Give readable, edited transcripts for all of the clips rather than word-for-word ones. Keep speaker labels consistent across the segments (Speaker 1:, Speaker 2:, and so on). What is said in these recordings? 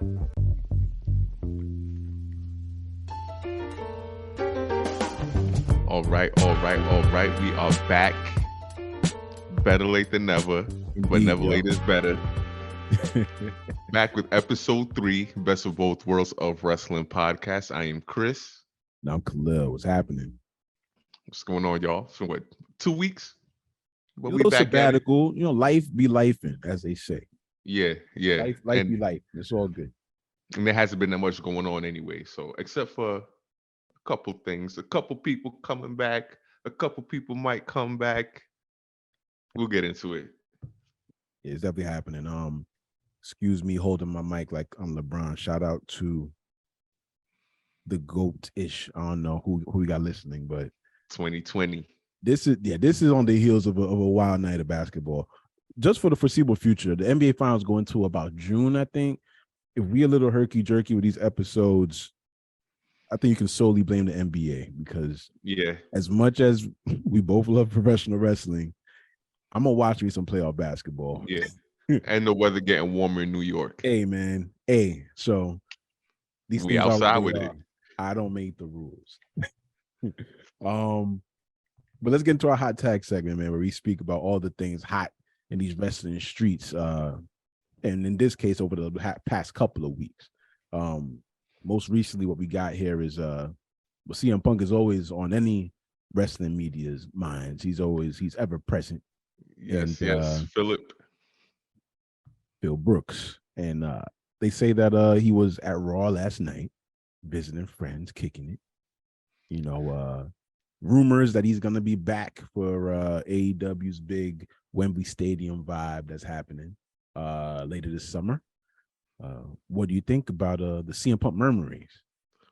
Speaker 1: All right. We are back. Better late than never, but
Speaker 2: Indeed,
Speaker 1: never
Speaker 2: yo.
Speaker 1: late is better. Back with episode 3, Best of Both Worlds of Wrestling podcast. I am Chris.
Speaker 2: Now I'm Khalil. What's happening?
Speaker 1: What's going on, y'all? So what? 2 weeks?
Speaker 2: A
Speaker 1: But we
Speaker 2: little
Speaker 1: back at it.
Speaker 2: sabbatical. You know, life be lifing, as they say.
Speaker 1: Yeah.
Speaker 2: Life be life. It's all good.
Speaker 1: And there hasn't been that much going on anyway. So except for a couple things, a couple people coming back, a couple people might come back. We'll get into it.
Speaker 2: Yeah, it's definitely happening. Excuse me holding my mic like I'm LeBron. Shout out to the GOAT-ish. I don't know who we got listening, but
Speaker 1: 2020.
Speaker 2: this is on the heels of a wild night of basketball. Just for the foreseeable future, the NBA finals go into about June, I think. If we a little herky jerky with these episodes, I think you can solely blame the NBA because as much as we both love professional wrestling, I'm gonna watch me some playoff basketball.
Speaker 1: Yeah. And the weather getting warmer in New York.
Speaker 2: Hey man, hey. So these
Speaker 1: we
Speaker 2: things
Speaker 1: outside
Speaker 2: are
Speaker 1: with it.
Speaker 2: I don't make the rules. But let's get into our hot tag segment, man, where we speak about all the things hot in these wrestling streets. And in this case, over the past couple of weeks. Most recently, what we got here is CM Punk is always on any wrestling media's minds. He's ever present.
Speaker 1: Yes,
Speaker 2: Phil Brooks. And they say that he was at Raw last night, visiting friends, kicking it. You know, rumors that he's gonna be back for AEW's big Wembley Stadium vibe that's happening later this summer. What do you think about the CM Punk murmurings?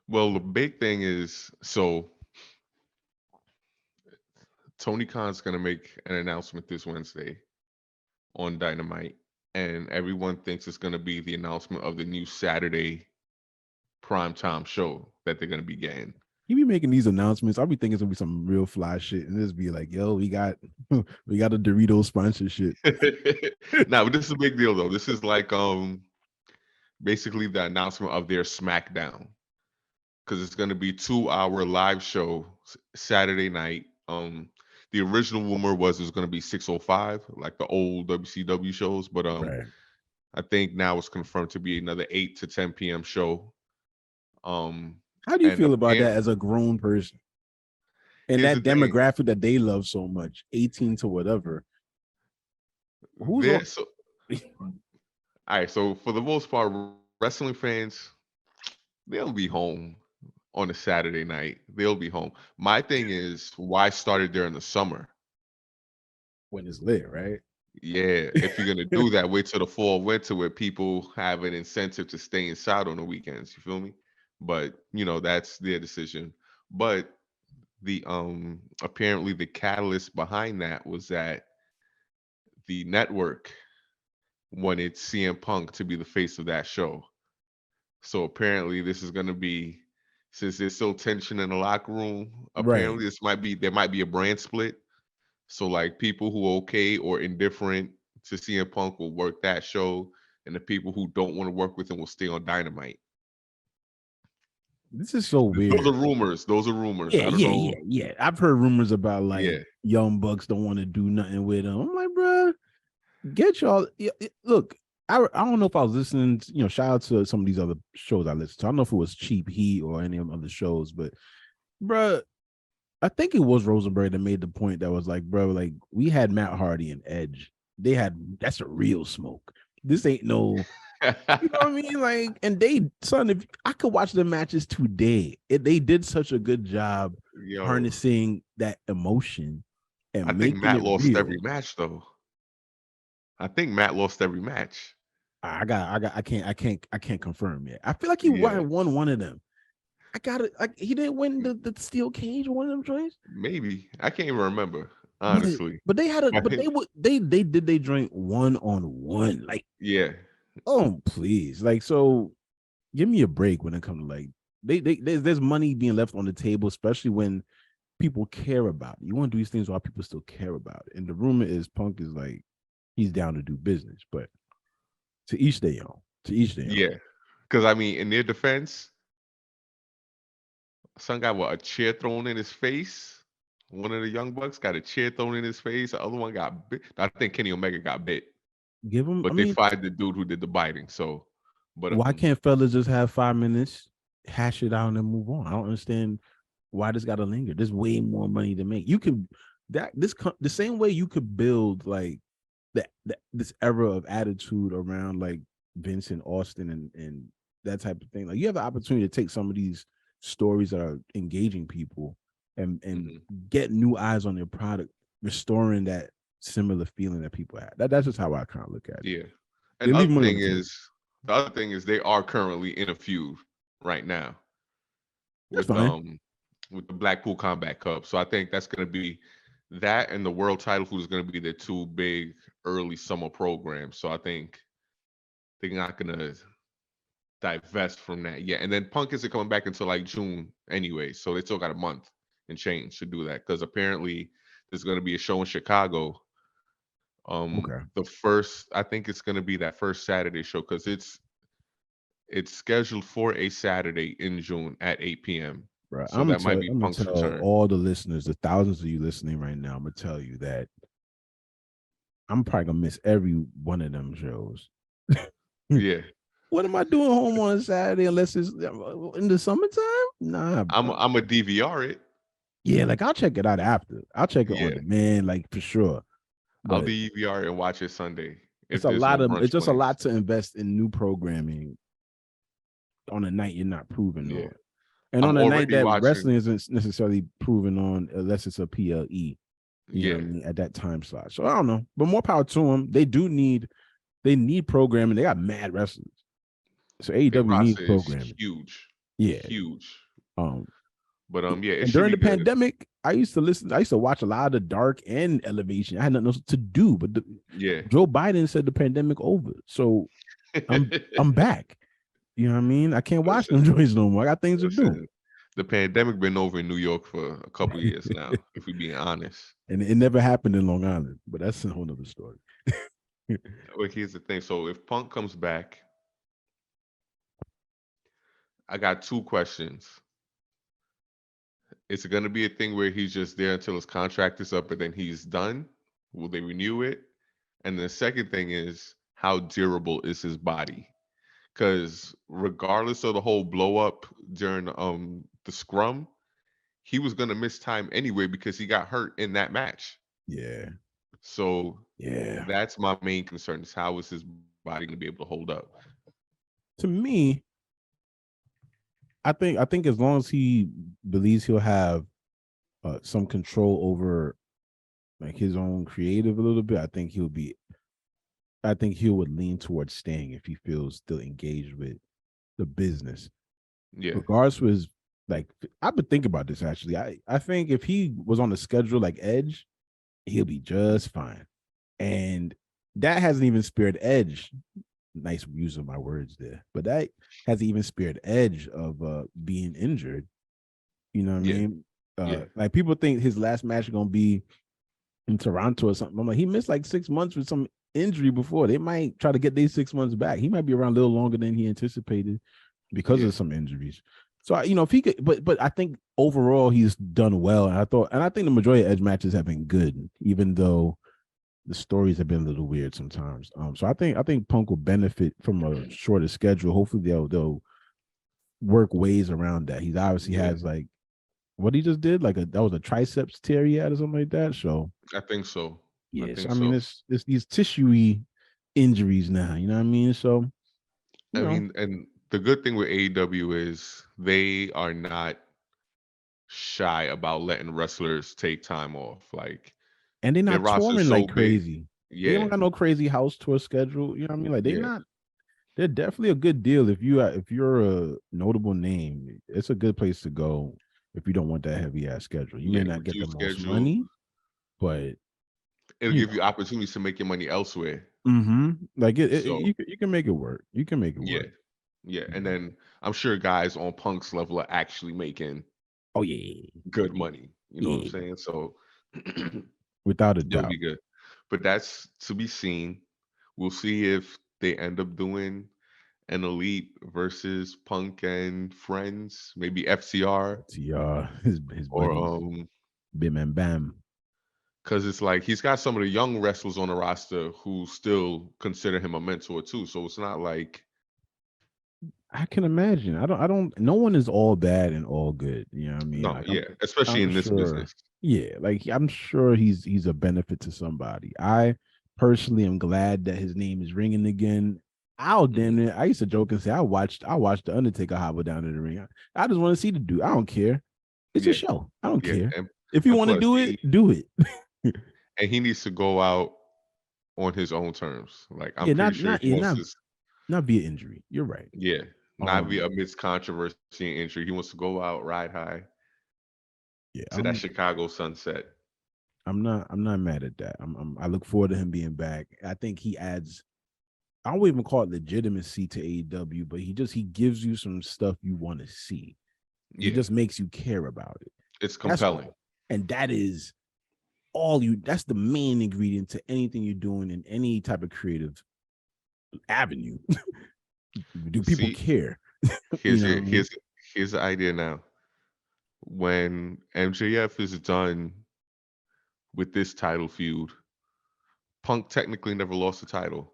Speaker 1: Well, the big thing is, so Tony Khan's going to make an announcement this Wednesday on Dynamite, and everyone thinks it's going to be the announcement of the new Saturday primetime show that they're going to be getting.
Speaker 2: He be making these announcements. I'll be thinking it's gonna be some real fly shit, and this be like, "Yo, we got a Doritos sponsorship."
Speaker 1: No, but this is a big deal though. This is like basically the announcement of their SmackDown, because it's going to be 2-hour live show Saturday night. The original rumor was it was going to be 6:05, like the old WCW shows, but
Speaker 2: Right.
Speaker 1: I think now it's confirmed to be another 8 to 10 p.m. show.
Speaker 2: How do you feel about that as a grown person? And that demographic that they love so much, 18 to whatever.
Speaker 1: All right, so for the most part, wrestling fans, they'll be home on a Saturday night. They'll be home. My thing is, why start it during the summer?
Speaker 2: When it's lit, right?
Speaker 1: Yeah, if you're gonna do that, wait till the fall, winter, where people have an incentive to stay inside on the weekends. You feel me? But that's their decision. But the apparently the catalyst behind that was that the network wanted CM Punk to be the face of that show. So apparently this is gonna be, since there's still tension in the locker room, apparently there might be a brand split. So like people who are okay or indifferent to CM Punk will work that show, and the people who don't want to work with him will stay on Dynamite.
Speaker 2: This is so weird.
Speaker 1: Those are rumors.
Speaker 2: Yeah. I've heard rumors about like Young Bucks don't want to do nothing with him. I'm like, bro, get y'all. Look, I don't know if I was listening. Shout out to some of these other shows I listened to. I don't know if it was Cheap Heat or any of the other shows, but bro, I think it was Rosenberg that made the point that was like, bro, like we had Matt Hardy and Edge. That's a real smoke. This ain't no. You know what I mean? Like, and if I could watch the matches today, they did such a good job harnessing that emotion and
Speaker 1: I think Matt lost
Speaker 2: real.
Speaker 1: every match though. I think Matt lost every match.
Speaker 2: I can't confirm yet. I feel like he won one of them. I got it. Like he didn't win the steel cage or one of them joints.
Speaker 1: Maybe I can't even remember. Honestly,
Speaker 2: but they had they did they joint 1-on-1 like Oh please, like, so give me a break when it comes to like there's money being left on the table, especially when people care about it. You want to do these things while people still care about it. And the rumor is Punk is like he's down to do business, but to each their own.
Speaker 1: Yeah, Because I mean, in their defense, some guy with a chair thrown in his face. One of the young bucks got a chair thrown in his face. The other one got bit. I think Kenny Omega got bit,
Speaker 2: Give him. I
Speaker 1: but they
Speaker 2: mean,
Speaker 1: fired the dude who did the biting. So, but
Speaker 2: why can't fellas just have 5 minutes, hash it out, and move on? I don't understand why this got to linger. There's way more money to make. You can the same way you could build like that this era of attitude around like Vince and Austin and that type of thing. Like you have the opportunity to take some of these stories that are engaging people and get new eyes on their product, restoring that similar feeling that people had. That's just how I kind of look at it.
Speaker 1: Yeah.
Speaker 2: They
Speaker 1: And
Speaker 2: leave money on the table.
Speaker 1: the other thing is they are currently in a feud right now
Speaker 2: That's fine.
Speaker 1: with the Blackpool Combat Cup. So I think that's going to be that and the world title food is going to be their two big early summer programs. So I think they're not going to divest from that yet. And then Punk isn't coming back until like June anyway. So they still got a month and change to do that because apparently there's going to be a show in Chicago.
Speaker 2: Okay.
Speaker 1: The first, I think it's going to be that first Saturday show because it's scheduled for a Saturday in June at 8 p.m.
Speaker 2: Right.
Speaker 1: So that might be
Speaker 2: I'm gonna
Speaker 1: Punk's
Speaker 2: tell
Speaker 1: return.
Speaker 2: all the listeners, the thousands of you listening right now, I'm gonna tell you that I'm probably gonna miss every one of them shows.
Speaker 1: Yeah.
Speaker 2: What am I doing home on a Saturday unless it's in the summertime? Nah, bro.
Speaker 1: I'm a DVR it.
Speaker 2: Yeah, like I'll check it out after. I'll check it on
Speaker 1: Yeah.
Speaker 2: demand, like for sure.
Speaker 1: I'll
Speaker 2: But
Speaker 1: DVR and watch it Sunday
Speaker 2: it's
Speaker 1: if
Speaker 2: a
Speaker 1: there's no
Speaker 2: lot of
Speaker 1: brunch
Speaker 2: it's just a
Speaker 1: plans.
Speaker 2: lot to invest in new programming on a night you're not proven
Speaker 1: Yeah.
Speaker 2: on. And
Speaker 1: I'm
Speaker 2: on a night
Speaker 1: already
Speaker 2: that
Speaker 1: watching.
Speaker 2: wrestling isn't necessarily proven on unless it's a PLE. You know
Speaker 1: Yeah.
Speaker 2: what I mean? At that time slot. So I don't know. But more power to them. They need programming. They got mad wrestlers. So
Speaker 1: Their
Speaker 2: AEW needs
Speaker 1: roster is
Speaker 2: programming.
Speaker 1: huge.
Speaker 2: Yeah.
Speaker 1: Huge.
Speaker 2: Um
Speaker 1: But yeah, it
Speaker 2: and
Speaker 1: should
Speaker 2: during
Speaker 1: be
Speaker 2: the
Speaker 1: good.
Speaker 2: pandemic, I used to watch a lot of the Dark and Elevation. I had nothing else to do. But
Speaker 1: Yeah.
Speaker 2: Joe Biden said the pandemic over. So I'm back. You know what I mean? I can't watch them joints no more. I got things to do.
Speaker 1: The pandemic been over in New York for a couple years now, if we're being honest.
Speaker 2: And it never happened in Long Island, but that's a whole nother story.
Speaker 1: But here's the thing. So if Punk comes back, I got two questions. Is it going to be a thing where he's just there until his contract is up and then he's done? Will they renew it? And the second thing is, how durable is his body? Because regardless of the whole blow up during the scrum, he was going to miss time anyway because he got hurt in that match.
Speaker 2: Yeah.
Speaker 1: So
Speaker 2: Yeah.
Speaker 1: that's my main concern is how is his body going to be able to hold up?
Speaker 2: To me, I think as long as he believes he'll have some control over like his own creative a little bit, I think he would lean towards staying if he feels still engaged with the business.
Speaker 1: Yeah.
Speaker 2: Regardless was like I've been thinking about this actually. I think if he was on the schedule like Edge, he'll be just fine. And that hasn't even spared Edge. Nice use of my words there, but that hasn't even spared Edge of being injured. You know what I mean? Like people think his last match is gonna be in Toronto or something. I'm like, he missed like 6 months with some injury before. They might try to get these 6 months back. He might be around a little longer than he anticipated because of some injuries. So if he could, but I think overall he's done well. And I think the majority of Edge matches have been good, even though the stories have been a little weird sometimes. So I think Punk will benefit from a shorter schedule. Hopefully they'll work ways around that. He obviously has like what he just did, that was a triceps tear he had or something like that. So
Speaker 1: I think so.
Speaker 2: yes, I mean it's these tissue-y injuries now. You know what I mean? So
Speaker 1: I mean, and the good thing with AEW is they are not shy about letting wrestlers take time off. Like,
Speaker 2: and they're
Speaker 1: their
Speaker 2: not
Speaker 1: roster's
Speaker 2: touring
Speaker 1: so
Speaker 2: like
Speaker 1: big.
Speaker 2: crazy. They don't
Speaker 1: Yeah.
Speaker 2: got no crazy house tour schedule. You know what I mean? Like
Speaker 1: Yeah.
Speaker 2: they're definitely a good deal if you're a notable name. It's a good place to go if you don't want that heavy ass schedule. You may not get the
Speaker 1: Reduced
Speaker 2: most
Speaker 1: schedule.
Speaker 2: money, but
Speaker 1: It'll give you opportunities to make your money elsewhere.
Speaker 2: Like
Speaker 1: So
Speaker 2: you can make it work. You can make it work.
Speaker 1: Yeah. And then I'm sure guys on Punk's level are actually making good money. You know what I'm saying? So
Speaker 2: without a
Speaker 1: it'll
Speaker 2: doubt.
Speaker 1: be good. But that's to be seen. We'll see if they end up doing an elite versus Punk and friends, maybe FCR
Speaker 2: TR, his
Speaker 1: or
Speaker 2: buddies, Bim and Bam.
Speaker 1: because it's like he's got some of the young wrestlers on the roster who still consider him a mentor too. So it's not like
Speaker 2: I can imagine. I don't. No one is all bad and all good. You know what I mean?
Speaker 1: no,
Speaker 2: Like
Speaker 1: yeah, especially
Speaker 2: I'm
Speaker 1: in this
Speaker 2: sure.
Speaker 1: business.
Speaker 2: Yeah, like I'm sure he's a benefit to somebody. I personally am glad that his name is ringing again. I'll damn
Speaker 1: Mhm.
Speaker 2: it. I used to joke and say I watched the Undertaker hobble down to the ring. I just want to see the dude. I don't care. It's a
Speaker 1: Yeah,
Speaker 2: show. I don't
Speaker 1: yeah,
Speaker 2: care. If you want to
Speaker 1: plus
Speaker 2: do it, do it.
Speaker 1: he needs to go out on his own terms. Like I'm
Speaker 2: Yeah,
Speaker 1: pretty
Speaker 2: not
Speaker 1: sure
Speaker 2: not
Speaker 1: he
Speaker 2: yeah,
Speaker 1: wants
Speaker 2: not
Speaker 1: to.
Speaker 2: not via injury. You're right.
Speaker 1: Yeah, not be
Speaker 2: Um,
Speaker 1: amidst controversy and injury. He wants to go out, ride high
Speaker 2: yeah,
Speaker 1: to that Chicago sunset.
Speaker 2: I'm not mad at that. I look forward to him being back. I think he adds, I don't even call it legitimacy to AEW, but he gives you some stuff you want to see. He
Speaker 1: Yeah,
Speaker 2: just makes you care about it.
Speaker 1: it's
Speaker 2: That's
Speaker 1: compelling.
Speaker 2: all. And that is that's the main ingredient to anything you're doing in any type of creative avenue. Do people
Speaker 1: See,
Speaker 2: care? You know what I mean?
Speaker 1: here's the idea now. When MJF is done with this title feud, Punk technically never lost the title.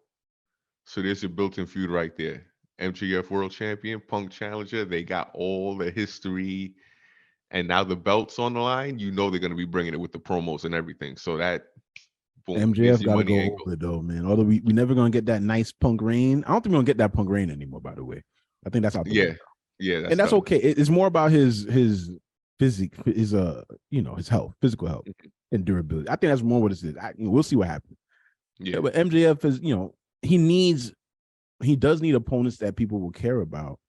Speaker 1: So there's your built-in feud right there. MJF World Champion, Punk Challenger. They got all the history, and now the belt's on the line. You know they're going to be bringing it with the promos and everything. So that, boom, there's
Speaker 2: MJF
Speaker 1: your
Speaker 2: got to
Speaker 1: money
Speaker 2: go
Speaker 1: angle.
Speaker 2: over though, man. Although we never gonna get that nice Punk reign. I don't think we're gonna get that Punk reign anymore. By the way, I think that's out the
Speaker 1: Yeah,
Speaker 2: window.
Speaker 1: yeah,
Speaker 2: And
Speaker 1: that's
Speaker 2: that's
Speaker 1: done.
Speaker 2: okay. It's more about his physique, his his health, physical health,
Speaker 1: Mhm.
Speaker 2: and durability. I think that's more what it is. We'll see what happens.
Speaker 1: Yeah,
Speaker 2: Yeah, but MJF is, he does need opponents that people will care about.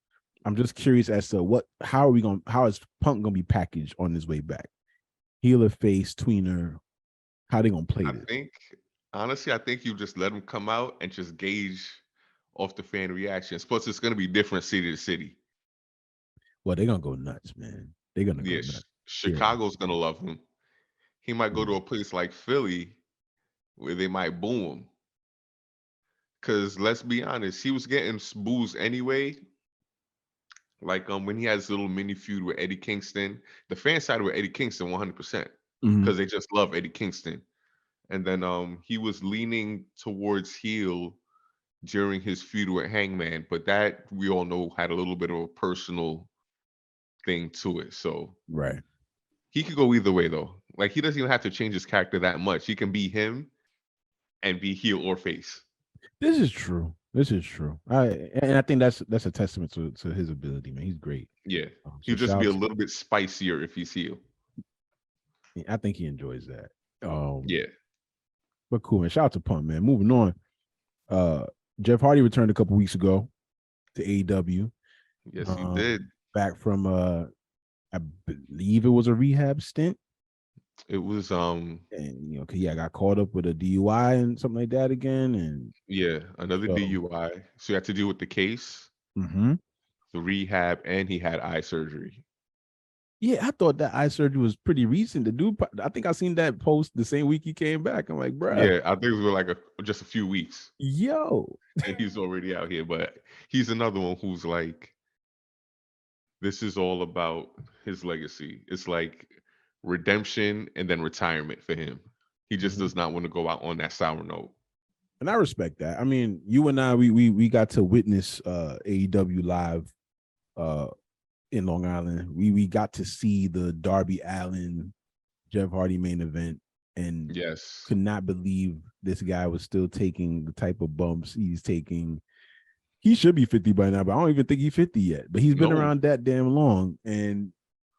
Speaker 2: I'm just curious as to how is Punk gonna be packaged on his way back? Healer, face, tweener. How they gonna play
Speaker 1: I
Speaker 2: this?
Speaker 1: think honestly, I think you just let them come out and just gauge off the fan reactions. Plus, it's going to be different city to city.
Speaker 2: Well, they're gonna go nuts, man. They're gonna go
Speaker 1: Yeah,
Speaker 2: nuts. Yeah.
Speaker 1: Chicago's going to love him. He might go to
Speaker 2: Mm.
Speaker 1: a place like Philly where they might boo him. Because let's be honest, he was getting boos anyway. Like when he has his little mini feud with Eddie Kingston, the fan side with Eddie Kingston 100%
Speaker 2: Mhm.
Speaker 1: because they just love Eddie Kingston. And then he was leaning towards heel during his feud with Hangman, but that we all know had a little bit of a personal thing to it. So
Speaker 2: Right.
Speaker 1: he could go either way though. Like he doesn't even have to change his character that much. He can be him and be heel or face.
Speaker 2: This is true. This is true. I think that's a testament to his ability, man. He's great.
Speaker 1: Yeah.
Speaker 2: So
Speaker 1: He'll just be
Speaker 2: shout
Speaker 1: a
Speaker 2: out
Speaker 1: little bit spicier if he's heel.
Speaker 2: I think he enjoys that.
Speaker 1: Yeah.
Speaker 2: But cool, man. Shout out to Punk, man. Moving on. Uh, Jeff Hardy returned a couple weeks ago to AEW.
Speaker 1: Yes, he did.
Speaker 2: Back from I believe it was a rehab stint,
Speaker 1: It was
Speaker 2: and I got caught up with a DUI and something like that again, and
Speaker 1: yeah, another
Speaker 2: so
Speaker 1: DUI. So you had to deal with the case,
Speaker 2: mhm.
Speaker 1: the rehab, and he had eye surgery.
Speaker 2: Yeah, I thought that eye surgery was pretty recent. The dude, I think I seen that post the same week he came back. I'm like, bruh,
Speaker 1: Yeah, I think it was like just a few weeks,
Speaker 2: yo,
Speaker 1: and he's already out here. But he's another one who's like, this is all about his legacy. It's like redemption and then retirement for him. He just
Speaker 2: Mhm.
Speaker 1: does not want to go out on that sour note.
Speaker 2: And I respect that. I mean, you and I, we got to witness AEW live uh in Long Island. We got to see the Darby Allin Jeff Hardy main event and
Speaker 1: Yes.
Speaker 2: could not believe this guy was still taking the type of bumps he's taking. He should be 50 by now, but I don't even think he's 50 yet. But he's been
Speaker 1: No.
Speaker 2: around that damn long. And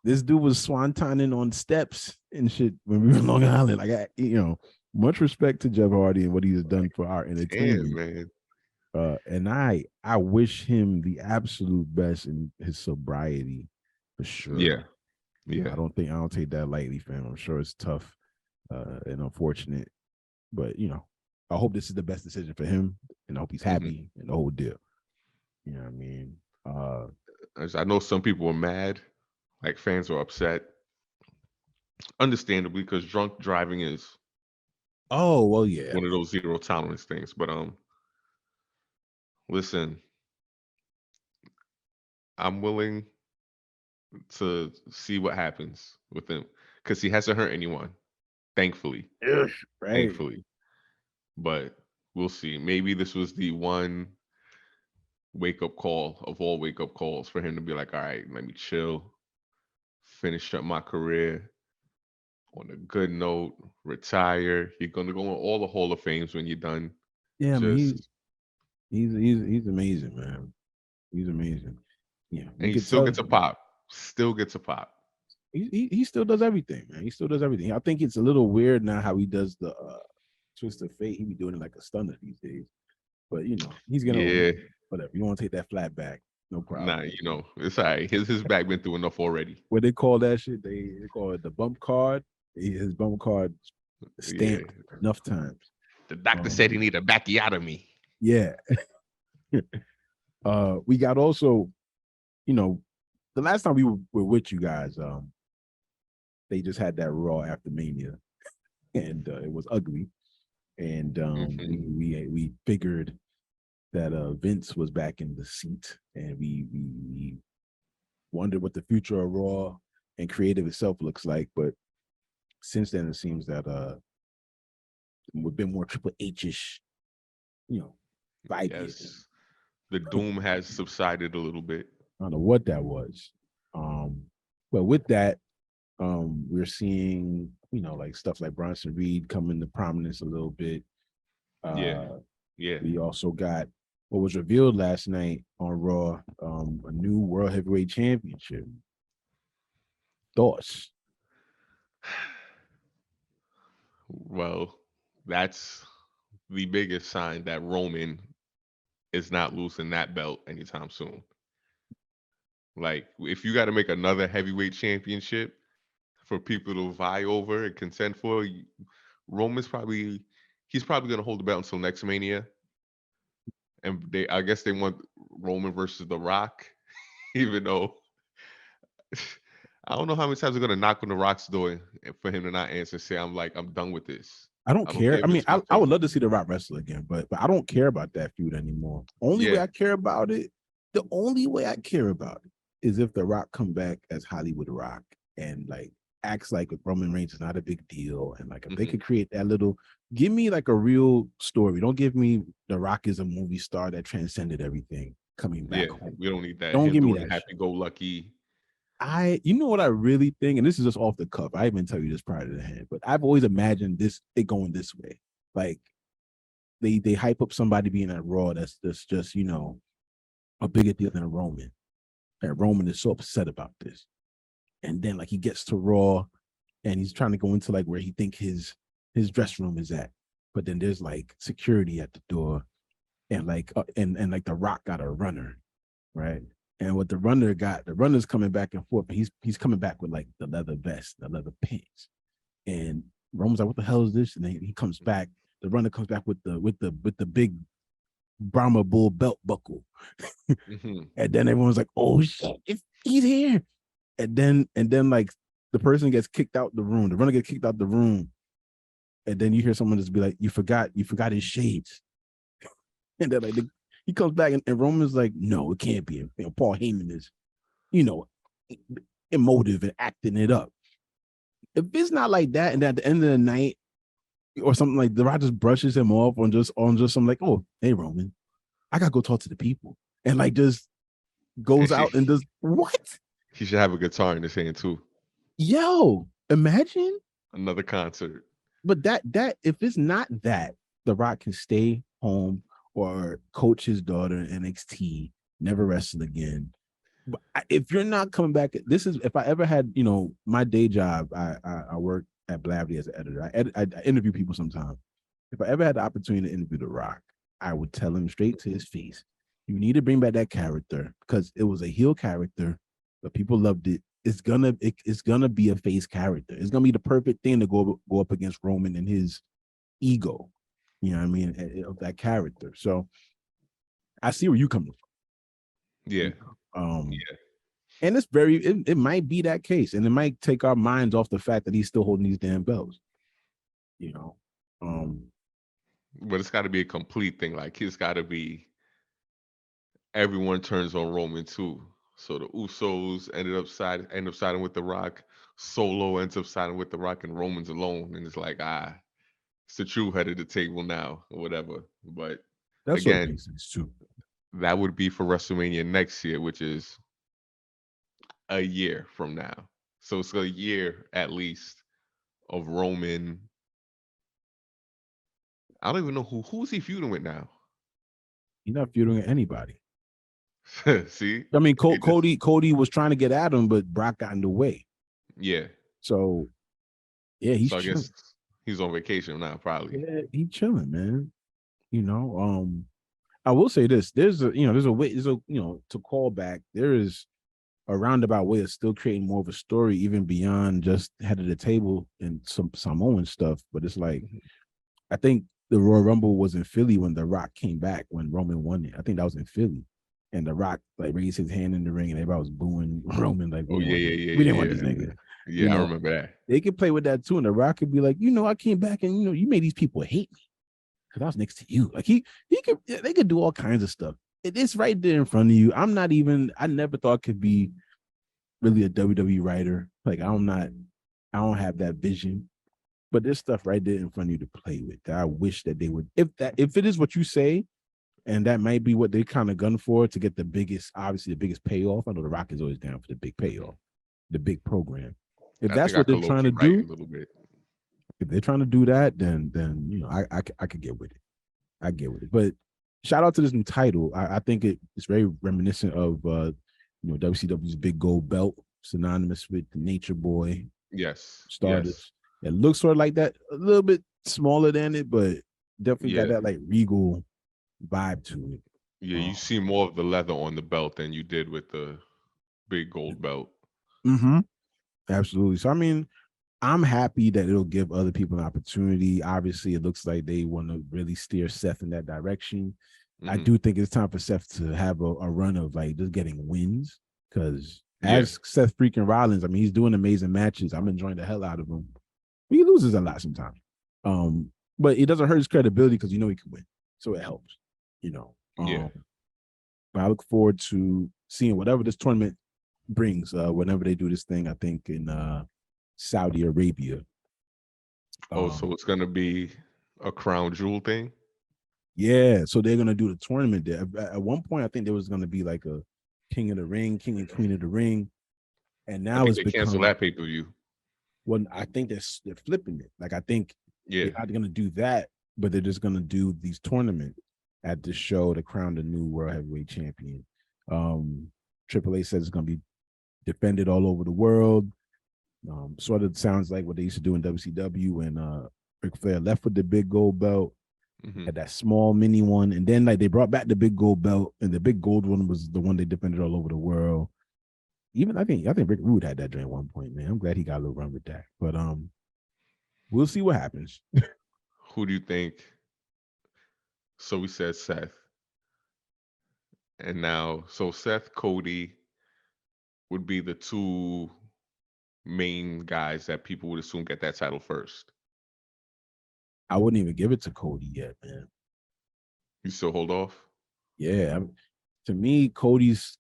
Speaker 2: this dude was swantoning on steps and shit when we were in Long Island. Like, much respect to Jeff Hardy and what he's done for our
Speaker 1: Damn,
Speaker 2: entertainment.
Speaker 1: man.
Speaker 2: And I wish him the absolute best in his sobriety for
Speaker 1: Yeah.
Speaker 2: sure.
Speaker 1: Yeah.
Speaker 2: I don't take that lightly, fam. I'm sure it's tough and unfortunate, but I hope this is the best decision for him, and I hope he's
Speaker 1: hmm
Speaker 2: happy and the whole deal. You know what I mean?
Speaker 1: I know some people were mad, like fans were upset, understandably, because drunk driving is
Speaker 2: Oh well, yeah.
Speaker 1: one of those zero tolerance things. But listen, I'm willing to see what happens with him because he hasn't hurt anyone, thankfully.
Speaker 2: Ugh, right.
Speaker 1: Thankfully. But we'll see. Maybe this was the one wake up call of all wake up calls for him to be like, all right, let me chill, finish up my career on a good note, retire. You're gonna go in all the Hall of Fames when you're done.
Speaker 2: Yeah, I mean
Speaker 1: Just
Speaker 2: he's amazing, man. He's amazing. Yeah,
Speaker 1: and
Speaker 2: you
Speaker 1: he
Speaker 2: could
Speaker 1: still
Speaker 2: tell
Speaker 1: gets a pop. Still gets a pop.
Speaker 2: he still does everything, man. He still does everything. I think it's a little weird now how he does the twist of fate. He be doing it like a stunner these days. But he's gonna
Speaker 1: Yeah.
Speaker 2: whatever. You want to take that flat back, no
Speaker 1: Nah,
Speaker 2: problem.
Speaker 1: it's all right. His back been through enough already.
Speaker 2: What they call that shit? They call it the bump card. His bump card
Speaker 1: Yeah.
Speaker 2: stamped enough times.
Speaker 1: The doctor said he need a backiotomy.
Speaker 2: Yeah. We got also, the last time we were with you guys, they just had that Raw after Mania, and it was ugly. And we figured that Vince was back in the seat, and we wondered what the future of Raw and creative itself looks like. But since then, it seems that we've been more Triple H-ish, vibe.
Speaker 1: Yes. The doom has subsided a little bit.
Speaker 2: I don't know what that was. But with that, we're seeing, like stuff like Bronson Reed come into prominence a little bit.
Speaker 1: Yeah.
Speaker 2: We also got what was revealed last night on Raw, a new World Heavyweight Championship. Thoughts?
Speaker 1: Well, that's the biggest sign that Roman is not losing that belt anytime soon. Like, if you got to make another heavyweight championship for people to vie over and contend for, Roman's probably he's probably gonna hold the belt until next Mania. And I guess they want Roman versus The Rock, even though I don't know how many times they're gonna knock on The Rock's door for him to not answer. Say, I'm done with this.
Speaker 2: I don't
Speaker 1: I don't care
Speaker 2: care. I
Speaker 1: if
Speaker 2: mean,
Speaker 1: it's my
Speaker 2: I would
Speaker 1: turn.
Speaker 2: love to see The Rock wrestle again, but I don't care about that feud anymore. Only way I care about it, the only way I care about it is if The Rock come back as Hollywood Rock and like acts like Roman Reigns is not a big deal, and like if they could create that little, give me like a real story. Don't give me The Rock is a movie star that transcended everything coming back home.
Speaker 1: We don't need that.
Speaker 2: Don't
Speaker 1: Him
Speaker 2: give me
Speaker 1: doing
Speaker 2: that.
Speaker 1: happy go lucky.
Speaker 2: You know what I really think, and this is just off the cuff. I didn't even tell you this prior to the hand, but I've always imagined it going this way. Like they hype up somebody being at Raw that's just a bigger deal than Roman. And Roman is so upset about this. And then like he gets to Raw and he's trying to go into like where he think his dressing room is at. But then there's like security at the door and like and like The Rock got a runner, right? And what the runner's coming back and forth, and he's coming back with like the leather vest, the leather pants. And Roman's like, what the hell is this? And then he comes back, the runner comes back with the big Brahma Bull belt buckle. And then everyone's like, oh shit, he's here. And then like the person gets kicked out the room, the runner gets kicked out the room. And then you hear someone just be like, you forgot his shades. And then like he comes back and Roman's like, no, it can't be. Paul Heyman is, emotive and acting it up. If it's not like that, and at the end of the night, or something like The Rock just brushes him off on just some like, oh, hey Roman, I gotta go talk to the people, and like just goes out and does what?
Speaker 1: He should have a guitar in his hand too.
Speaker 2: Yo, imagine
Speaker 1: another concert.
Speaker 2: But that if it's not that, The Rock can stay home or coach his daughter in NXT, never wrestle again. But if you're not coming back, this is if I ever had, my day job, I work at BOBW as an editor. I interview people sometimes. If I ever had the opportunity to interview The Rock, I would tell him straight to his face, you need to bring back that character because it was a heel character, but people loved it. It's gonna be a face character. It's gonna be the perfect thing to go up against Roman and his ego. You know what I mean? Of that character. So I see where you coming from.
Speaker 1: Yeah.
Speaker 2: And it's it might be that case, and it might take our minds off the fact that he's still holding these damn belts.
Speaker 1: But it's got to be a complete thing. Like it's got to be everyone turns on Roman too. So the Usos end up siding with The Rock. Solo ends up siding with The Rock, and Roman's alone. And it's like, it's the true head of the table now, or whatever. But
Speaker 2: That sort of
Speaker 1: again,
Speaker 2: makes sense too.
Speaker 1: that would be for WrestleMania next year, which is a year from now. So it's a year at least of Roman. I don't even know who's he feuding with now.
Speaker 2: He's not feuding with anybody.
Speaker 1: See,
Speaker 2: I mean,
Speaker 1: it just
Speaker 2: Cody was trying to get at him, but Brock got in the way.
Speaker 1: yeah.
Speaker 2: So yeah, he's
Speaker 1: So I
Speaker 2: chilling.
Speaker 1: guess he's on vacation now, probably.
Speaker 2: Yeah, he's chilling, man. You know, I will say this: there's a way, to call back. There is a roundabout way of still creating more of a story, even beyond just head of the table and some Samoan stuff. But it's like, I think the Royal Rumble was in Philly when The Rock came back when Roman won it. I think that was in Philly, and The Rock like raised his hand in the ring, and everybody was booing Roman like,
Speaker 1: Oh yeah, yeah, yeah,
Speaker 2: we didn't
Speaker 1: yeah,
Speaker 2: want this
Speaker 1: yeah.
Speaker 2: nigga. You
Speaker 1: Yeah, I
Speaker 2: know,
Speaker 1: remember that.
Speaker 2: they could play with that too, and The Rock could be like, I came back and you made these people hate me because I was next to you. Like they could do all kinds of stuff. It's right there in front of you. I never thought could be really a WWE writer. Like I don't have that vision. But there's stuff right there in front of you to play with that I wish that they would, if it is what you say, and that might be what they kind of gun for to get the biggest payoff. I know The Rock is always down for the big payoff, the big program. If
Speaker 1: I
Speaker 2: that's
Speaker 1: think I
Speaker 2: what they're
Speaker 1: could low
Speaker 2: trying
Speaker 1: key
Speaker 2: to
Speaker 1: right a
Speaker 2: do,
Speaker 1: little bit.
Speaker 2: if they're trying to do that, then I could get with it. I get with it. But shout out to this new title. I think it's very reminiscent of WCW's big gold belt, synonymous with the Nature Boy,
Speaker 1: Yes, yes,
Speaker 2: Stardust. It looks sort of like that, a little bit smaller than it, but definitely got
Speaker 1: yeah,
Speaker 2: that like regal vibe to it.
Speaker 1: yeah. You see more of the leather on the belt than you did with the big gold belt.
Speaker 2: Mm-hmm. Absolutely. So I mean, I'm happy that it'll give other people an opportunity. Obviously, it looks like they want to really steer Seth in that direction. I
Speaker 1: Hmm.
Speaker 2: do think it's time for Seth to have a run of like just getting wins because
Speaker 1: Yeah,
Speaker 2: as Seth freaking Rollins, I mean, he's doing amazing matches. I'm enjoying the hell out of him. He loses a lot sometimes. But it doesn't hurt his credibility because he can win. So it helps, you know.
Speaker 1: yeah.
Speaker 2: But I look forward to seeing whatever this tournament brings, whenever they do this thing, I think in Saudi Arabia.
Speaker 1: Oh, so it's gonna be a crown jewel thing.
Speaker 2: Yeah, so they're gonna do the tournament there. At one point, I think there was gonna be like a King of the Ring, King and Queen of the Ring, and
Speaker 1: I
Speaker 2: now
Speaker 1: think
Speaker 2: it's
Speaker 1: they canceled
Speaker 2: become
Speaker 1: that pay per view.
Speaker 2: I think they're flipping it. Like I think
Speaker 1: Yeah.
Speaker 2: they're not gonna do that, but they're just gonna do these tournaments at the show to crown the new World Heavyweight Champion. Triple A says it's gonna be defended all over the world. Sort of sounds like what they used to do in WCW when Ric Flair left with the big gold belt,
Speaker 1: Hmm.
Speaker 2: had that small mini one, and then like they brought back the big gold belt, and the big gold one was the one they defended all over the world. Even I think Rick Rude had that during one point, man. I'm glad he got a little run with that. But we'll see what happens.
Speaker 1: Who do you think? So we said Seth, and now so Seth, Cody would be the two main guys that people would assume get that title first.
Speaker 2: I wouldn't even give it to Cody yet, man.
Speaker 1: You still hold off?
Speaker 2: Yeah, to me, Cody's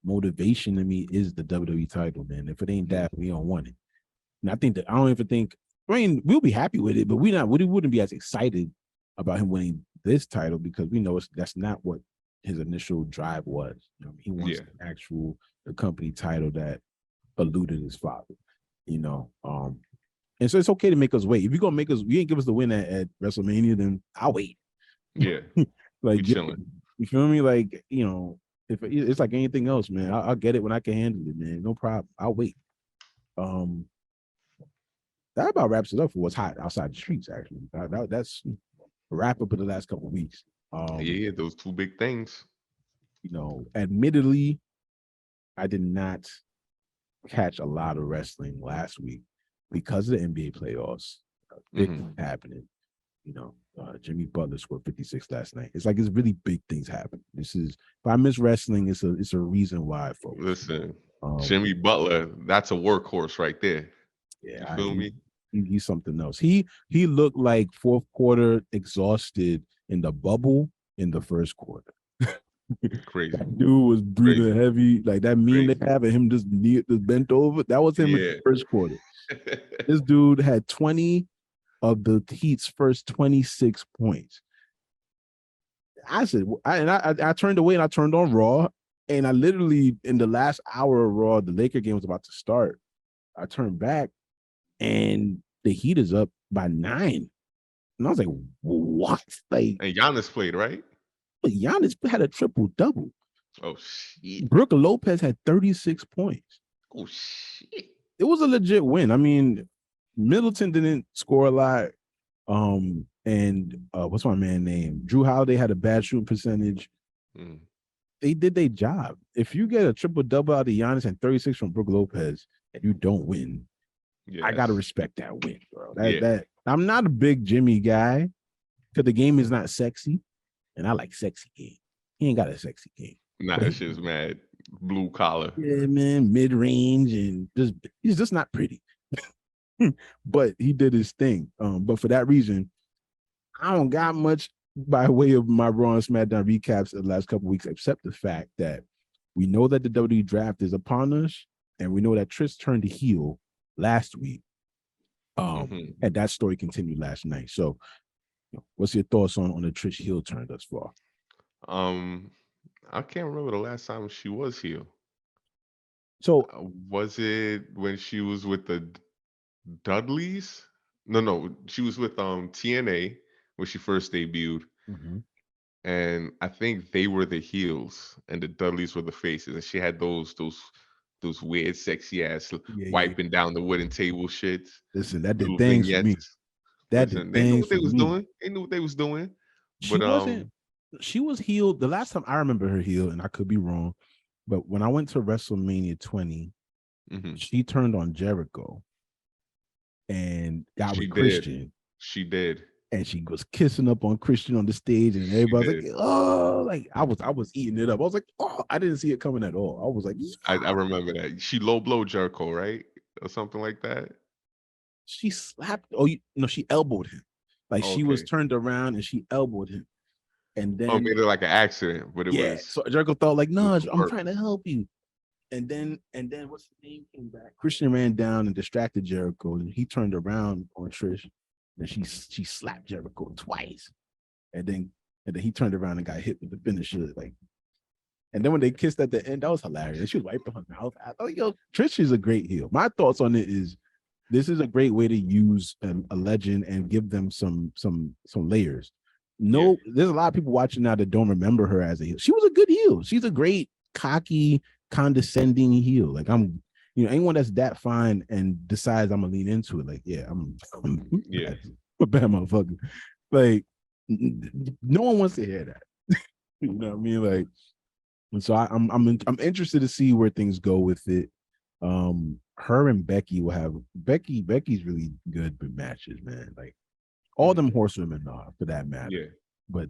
Speaker 2: motivation to me is the WWE title, man. If it ain't
Speaker 1: Mhm.
Speaker 2: that, we don't want it. And I think that I don't even think. I mean, we'll be happy with it, but we wouldn't be as excited about him winning this title because we know that's not what his initial drive was. He wants
Speaker 1: Yeah,
Speaker 2: the company title that eluded his father. And so it's okay to make us wait. If you're gonna make us, you ain't give us the win at WrestleMania, then I'll wait.
Speaker 1: yeah. We
Speaker 2: Like,
Speaker 1: chilling.
Speaker 2: you feel me? Like, if it's like anything else, man, I'll get it when I can handle it, man. No problem. I'll wait. Um, that about wraps it up for what's hot outside the streets. Actually, that's a wrap up of the last couple of weeks.
Speaker 1: Yeah, yeah, those two big things.
Speaker 2: Admittedly, I did not catch a lot of wrestling last week because of the NBA playoffs. Big
Speaker 1: Hmm.
Speaker 2: things happening. Jimmy Butler scored 56 last night. It's like it's really big things happen. If I miss wrestling, it's a reason why, folks.
Speaker 1: Listen,
Speaker 2: Um,
Speaker 1: Jimmy Butler, that's a workhorse right there. You
Speaker 2: yeah,
Speaker 1: feel me?
Speaker 2: he's something else. He looked like fourth quarter exhausted in the bubble in the first quarter.
Speaker 1: Crazy.
Speaker 2: That dude was breathing heavy. Like that meme they have of him just bent over. That was him in the first quarter. This dude had 20 of the Heat's first 26 points. I said, I turned away and I turned on Raw. And I literally, in the last hour of Raw, the Laker game was about to start. I turned back and the Heat is up by 9. And I was like, what? Like,
Speaker 1: and Giannis played, right?
Speaker 2: Giannis had a triple-double.
Speaker 1: Oh, shit.
Speaker 2: Brooke Lopez had 36 points.
Speaker 1: Oh, shit.
Speaker 2: It was a legit win. I mean, Middleton didn't score a lot. And what's my man name? Drew Holiday had a bad shooting percentage. They did their job. If you get a triple-double out of Giannis and 36 from Brooke Lopez and you don't win, I gotta respect that win, bro. That I'm not a big Jimmy guy because the game is not sexy, and I like sexy game. He ain't got a sexy game.
Speaker 1: Nah, that shit's mad blue collar.
Speaker 2: Yeah, man, mid range and he's just not pretty. But he did his thing. But for that reason, I don't got much by way of my Raw and SmackDown recaps of the last couple of weeks, except the fact that we know that the WWE draft is upon us, and we know that Trish turned heel last week. And that story continued last night. So, what's your thoughts on the Trish heel turn thus far?
Speaker 1: I can't remember the last time she was heel.
Speaker 2: So,
Speaker 1: was it when she was with the Dudleys? No, she was with TNA when she first debuted. And I think they were the heels and the Dudleys were the faces, and she had those weird sexy ass wiping down the wooden table shit.
Speaker 2: Listen, that did things for me. That did
Speaker 1: they knew
Speaker 2: things
Speaker 1: what they was
Speaker 2: me.
Speaker 1: doing. They knew what they was doing. But
Speaker 2: she was healed the last time I remember her healed, and I could be wrong, but when I went to WrestleMania 20, she turned on Jericho and got with Christian.
Speaker 1: She did.
Speaker 2: And she was kissing up on Christian on the stage, and everybody was like, "Oh!" Like I was eating it up. I was like, "Oh!" I didn't see it coming at all. I was like,
Speaker 1: I remember that she low blow Jericho, right, or something like that.
Speaker 2: She slapped. Oh, no, she elbowed him. Like she was turned around and she elbowed him, and then
Speaker 1: made it like an accident, but it was.
Speaker 2: So Jericho thought like, "No, I'm trying to help you," and then what's his name came back. Christian ran down and distracted Jericho, and he turned around on Trish. And she slapped Jericho twice, and then he turned around and got hit with the finisher. Like, and then when they kissed at the end, that was hilarious. She was wiping her mouth. I thought, Trish is a great heel. My thoughts on it is, this is a great way to use a legend and give them some layers. There's a lot of people watching now that don't remember her as a heel. She was a good heel. She's a great cocky, condescending heel. Like anyone that's that fine and decides I'm gonna lean into it, like, I'm a bad motherfucker. Like, no one wants to hear that. You know what I mean? Like, and so I'm interested to see where things go with it. Her and Becky will have Becky's really good with matches, man. Like all them horsewomen are, for that matter.
Speaker 1: Yeah.
Speaker 2: But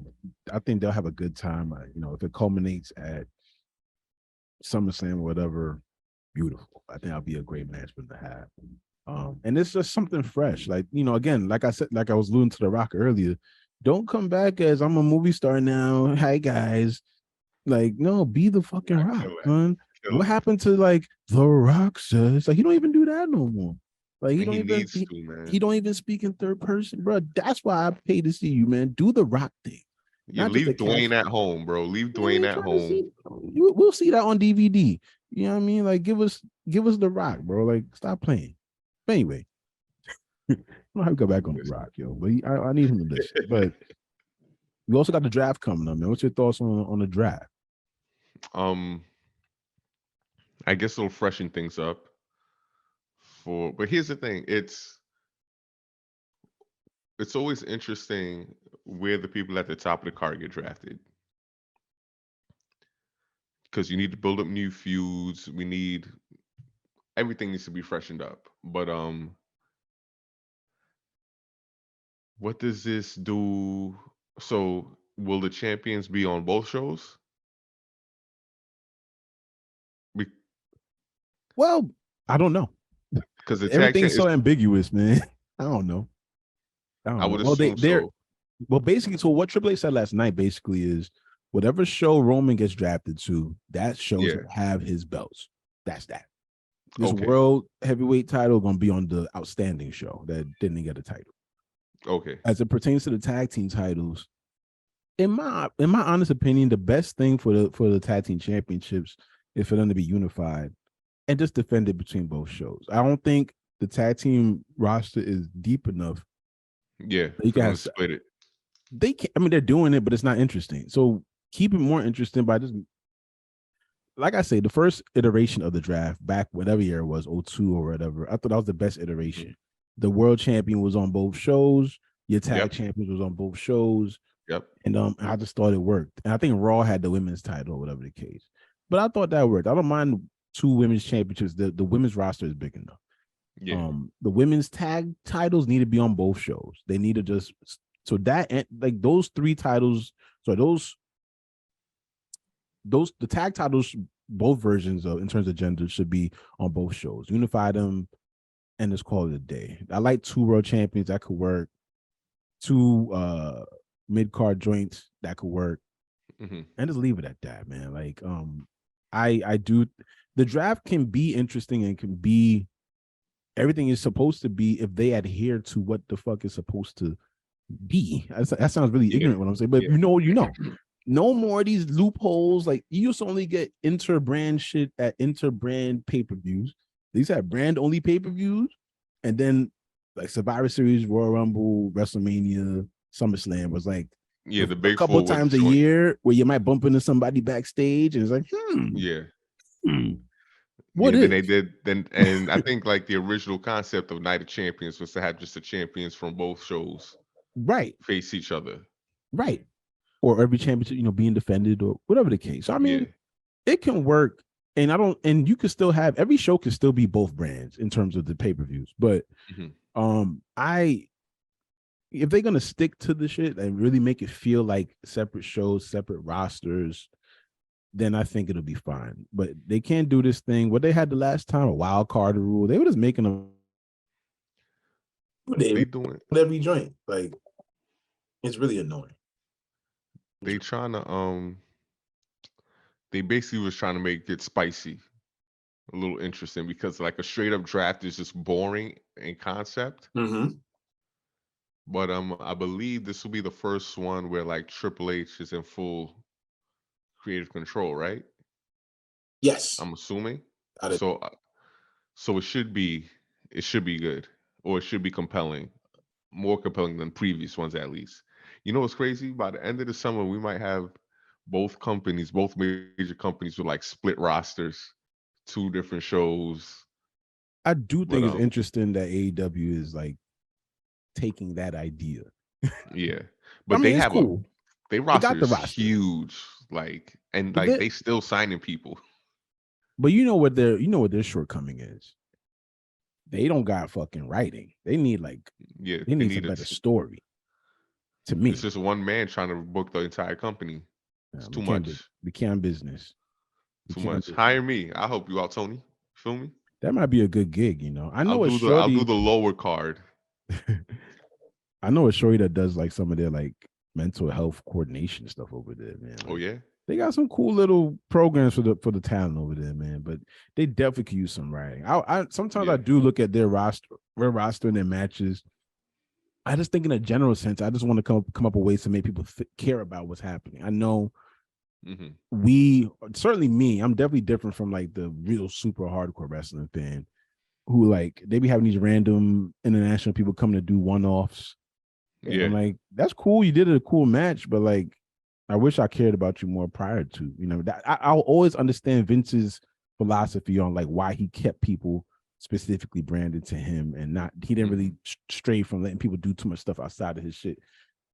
Speaker 2: I think they'll have a good time. If it culminates at SummerSlam or whatever, beautiful. I think that'll be a great match for them to have. And it's just something fresh. Like, again, like I said, like I was alluding to The Rock earlier, don't come back as I'm a movie star now. Hi guys. Like, no, be the fucking Rock, man. What happened to like The Rock says? Like, he don't even do that no more. Like, he don't even speak in third person, bro. That's why I pay to see you, man. Do the Rock thing.
Speaker 1: You leave Dwayne at home, bro. Leave Dwayne at home.
Speaker 2: We'll see that on DVD. You know what I mean? Like, give us The Rock, bro. Like, stop playing. But anyway, I don't know how to go back on The Rock, yo. But I need him to listen. But we also got the draft coming up, man. What's your thoughts on the draft?
Speaker 1: I guess it'll freshen things up. But here's the thing: it's always interesting where the people at the top of the card get drafted, because you need to build up new feuds. Everything needs to be freshened up. But what does this do? So will the champions be on both shows?
Speaker 2: Well, I don't know, because everything's so ambiguous, man. I don't know.
Speaker 1: I would assume so.
Speaker 2: Well, basically, so what Triple H said last night basically is, whatever show Roman gets drafted to, that show's
Speaker 1: Yeah.
Speaker 2: gonna have his belts. That's that. This
Speaker 1: Okay.
Speaker 2: world heavyweight title gonna be on the outstanding show that didn't get a title.
Speaker 1: Okay.
Speaker 2: As it pertains to the tag team titles, in my honest opinion, the best thing for the tag team championships is for them to be unified and just defended between both shows. I don't think the tag team roster is deep enough.
Speaker 1: Yeah.
Speaker 2: You
Speaker 1: For
Speaker 2: can
Speaker 1: them
Speaker 2: have
Speaker 1: to split it.
Speaker 2: they can. I mean, they're doing it, but it's not interesting. So keep it more interesting by just, like I say, the first iteration of the draft back whatever year it was, 02 or whatever. I thought that was the best iteration. The world champion was on both shows. Your tag champions was on both shows.
Speaker 1: Yep.
Speaker 2: And I just thought it worked. And I think Raw had the women's title or whatever the case. But I thought that worked. I don't mind 2 women's championships. The women's roster is big enough.
Speaker 1: Yeah.
Speaker 2: The women's tag titles need to be on both shows. They need to just so that like those 3 titles. So the tag titles, both versions of in terms of gender, should be on both shows. Unify them and just call it a day. I like 2 world champions that could work. 2 mid-card joints that could work. And just leave it at that, man. Like I do, the draft can be interesting and can be everything is supposed to be if they adhere to what the fuck is supposed to be. That sounds really ignorant what I'm saying, but you know. No more of these loopholes. Like you used to only get inter-brand shit at inter-brand pay-per-views. These had brand-only pay-per-views, and then like Survivor Series, Royal Rumble, WrestleMania, SummerSlam was like
Speaker 1: the big
Speaker 2: a couple times a year where you might bump into somebody backstage, and it's like, what is?
Speaker 1: Then they did and I think like the original concept of Night of Champions was to have just the champions from both shows face each other.
Speaker 2: Right. Or every championship, being defended or whatever the case. So, I mean, it can work. And you can still have every show can still be both brands in terms of the pay-per-views. But if they're gonna stick to the shit and really make it feel like separate shows, separate rosters, then I think it'll be fine. But they can't do this thing. What they had the last time, a wild card rule. They were just making them. They doing every joint. Like it's really annoying.
Speaker 1: They trying to they basically was trying to make it spicy, a little interesting, because like a straight up draft is just boring in concept. But I believe this will be the first one where like Triple H is in full creative control, right?
Speaker 2: Yes,
Speaker 1: I'm assuming. So it should be good, or it should be compelling, more compelling than previous ones at least. You know what's crazy? By the end of the summer, we might have both major companies with like split rosters, 2 different shows.
Speaker 2: I do think it's interesting that AEW is like taking that idea.
Speaker 1: But they have cool. They roster is huge, like, and like they still signing people.
Speaker 2: But you know what their shortcoming is? They don't got fucking writing. They need like they need a better story. To me,
Speaker 1: it's just one man trying to book the entire company. It's too much.
Speaker 2: We can't business.
Speaker 1: Too much. Hire me. I'll help you out, Tony. Feel me?
Speaker 2: That might be a good gig. I know
Speaker 1: I'll do the lower card.
Speaker 2: I know a shorty that does like some of their like mental health coordination stuff over there, man. Like,
Speaker 1: oh yeah.
Speaker 2: They got some cool little programs for the talent over there, man. But they definitely could use some writing. I sometimes I do look at their roster and their matches. I just think in a general sense, I just want to come up with ways to make people care about what's happening. I know certainly me, I'm definitely different from like the real super hardcore wrestling fan who like they be having these random international people coming to do one-offs. And I'm like, that's cool. You did a cool match, but like, I wish I cared about you more prior to, that I'll always understand Vince's philosophy on like why he kept people specifically branded to him and he didn't really stray from letting people do too much stuff outside of his shit.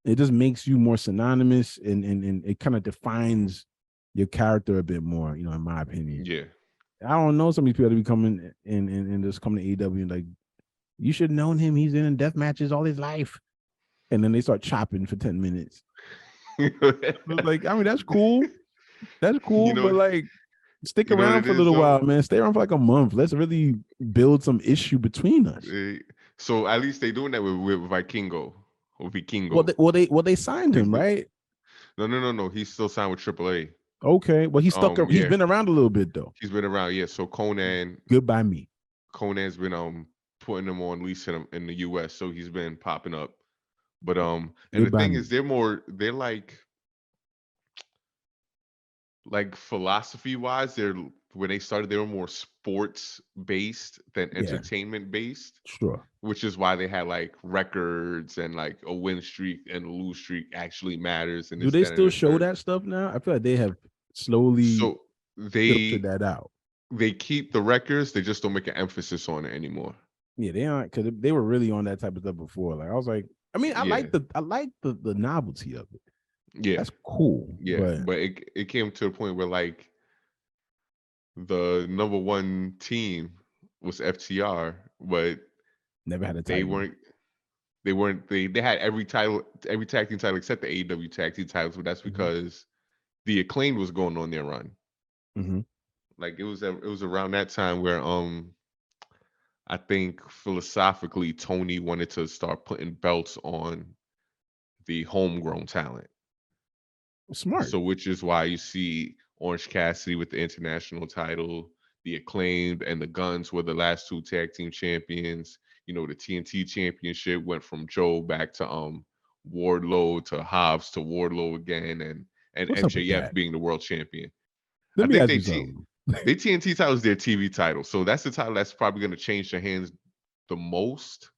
Speaker 2: It just makes you more synonymous and it kind of defines your character a bit more, in my opinion. I don't know some of these people that be coming and just coming to AEW and like, you should have known him. He's in death matches all his life. And then they start chopping for 10 minutes. Like, I mean, that's cool. That's cool, but like, stick around for a little while, man. Stay around for like a month. Let's really build some issue between us.
Speaker 1: So at least they doing that with Vikingo or Vikingo.
Speaker 2: Well, they signed him, right?
Speaker 1: No. He's still signed with AAA.
Speaker 2: Okay, well he's stuck. He's
Speaker 1: Yeah,
Speaker 2: been around a little bit though.
Speaker 1: he's been around. Yeah, so
Speaker 2: Goodbye me.
Speaker 1: Conan's been putting him on lease in the U.S. So he's been popping up. But and the
Speaker 2: Goodbye
Speaker 1: thing
Speaker 2: me.
Speaker 1: is, they're like philosophy wise, they're when they started, they were more sports based than
Speaker 2: Yeah,
Speaker 1: entertainment based,
Speaker 2: sure.
Speaker 1: which is why they had like records and like a win streak and a lose streak actually matters and
Speaker 2: Do
Speaker 1: this,
Speaker 2: they
Speaker 1: that, and
Speaker 2: still
Speaker 1: the
Speaker 2: show
Speaker 1: third.
Speaker 2: that stuff now? I feel like they have slowly
Speaker 1: So
Speaker 2: filtered
Speaker 1: they
Speaker 2: that out.
Speaker 1: they keep the records, they just don't make an emphasis on it anymore.
Speaker 2: Yeah, they aren't because they were really on that type of stuff before. Like I was like, I mean,
Speaker 1: Yeah,
Speaker 2: I like the novelty of it.
Speaker 1: yeah,
Speaker 2: That's cool,
Speaker 1: yeah.
Speaker 2: but
Speaker 1: But it came to a point where like the number one team was FTR, but
Speaker 2: never had a
Speaker 1: they
Speaker 2: title.
Speaker 1: weren't they had every tag team title except the AEW tag team titles, but that's
Speaker 2: Mm-hmm.
Speaker 1: because the Acclaimed was going on their run.
Speaker 2: Mm-hmm.
Speaker 1: Like it was around that time where I think philosophically Tony wanted to start putting belts on the homegrown talent.
Speaker 2: Smart.
Speaker 1: So which is why you see Orange Cassidy with the international title, the Acclaimed and the Guns were the last two tag team champions. You know, the TNT championship went from Joe back to Wardlow to Hobbs to Wardlow again, and
Speaker 2: What's up with
Speaker 1: MJF
Speaker 2: that?
Speaker 1: being the world champion.
Speaker 2: Let
Speaker 1: I
Speaker 2: me
Speaker 1: think
Speaker 2: ask you something.
Speaker 1: they TNT title is their TV title, so that's the title that's probably going to change their hands the most.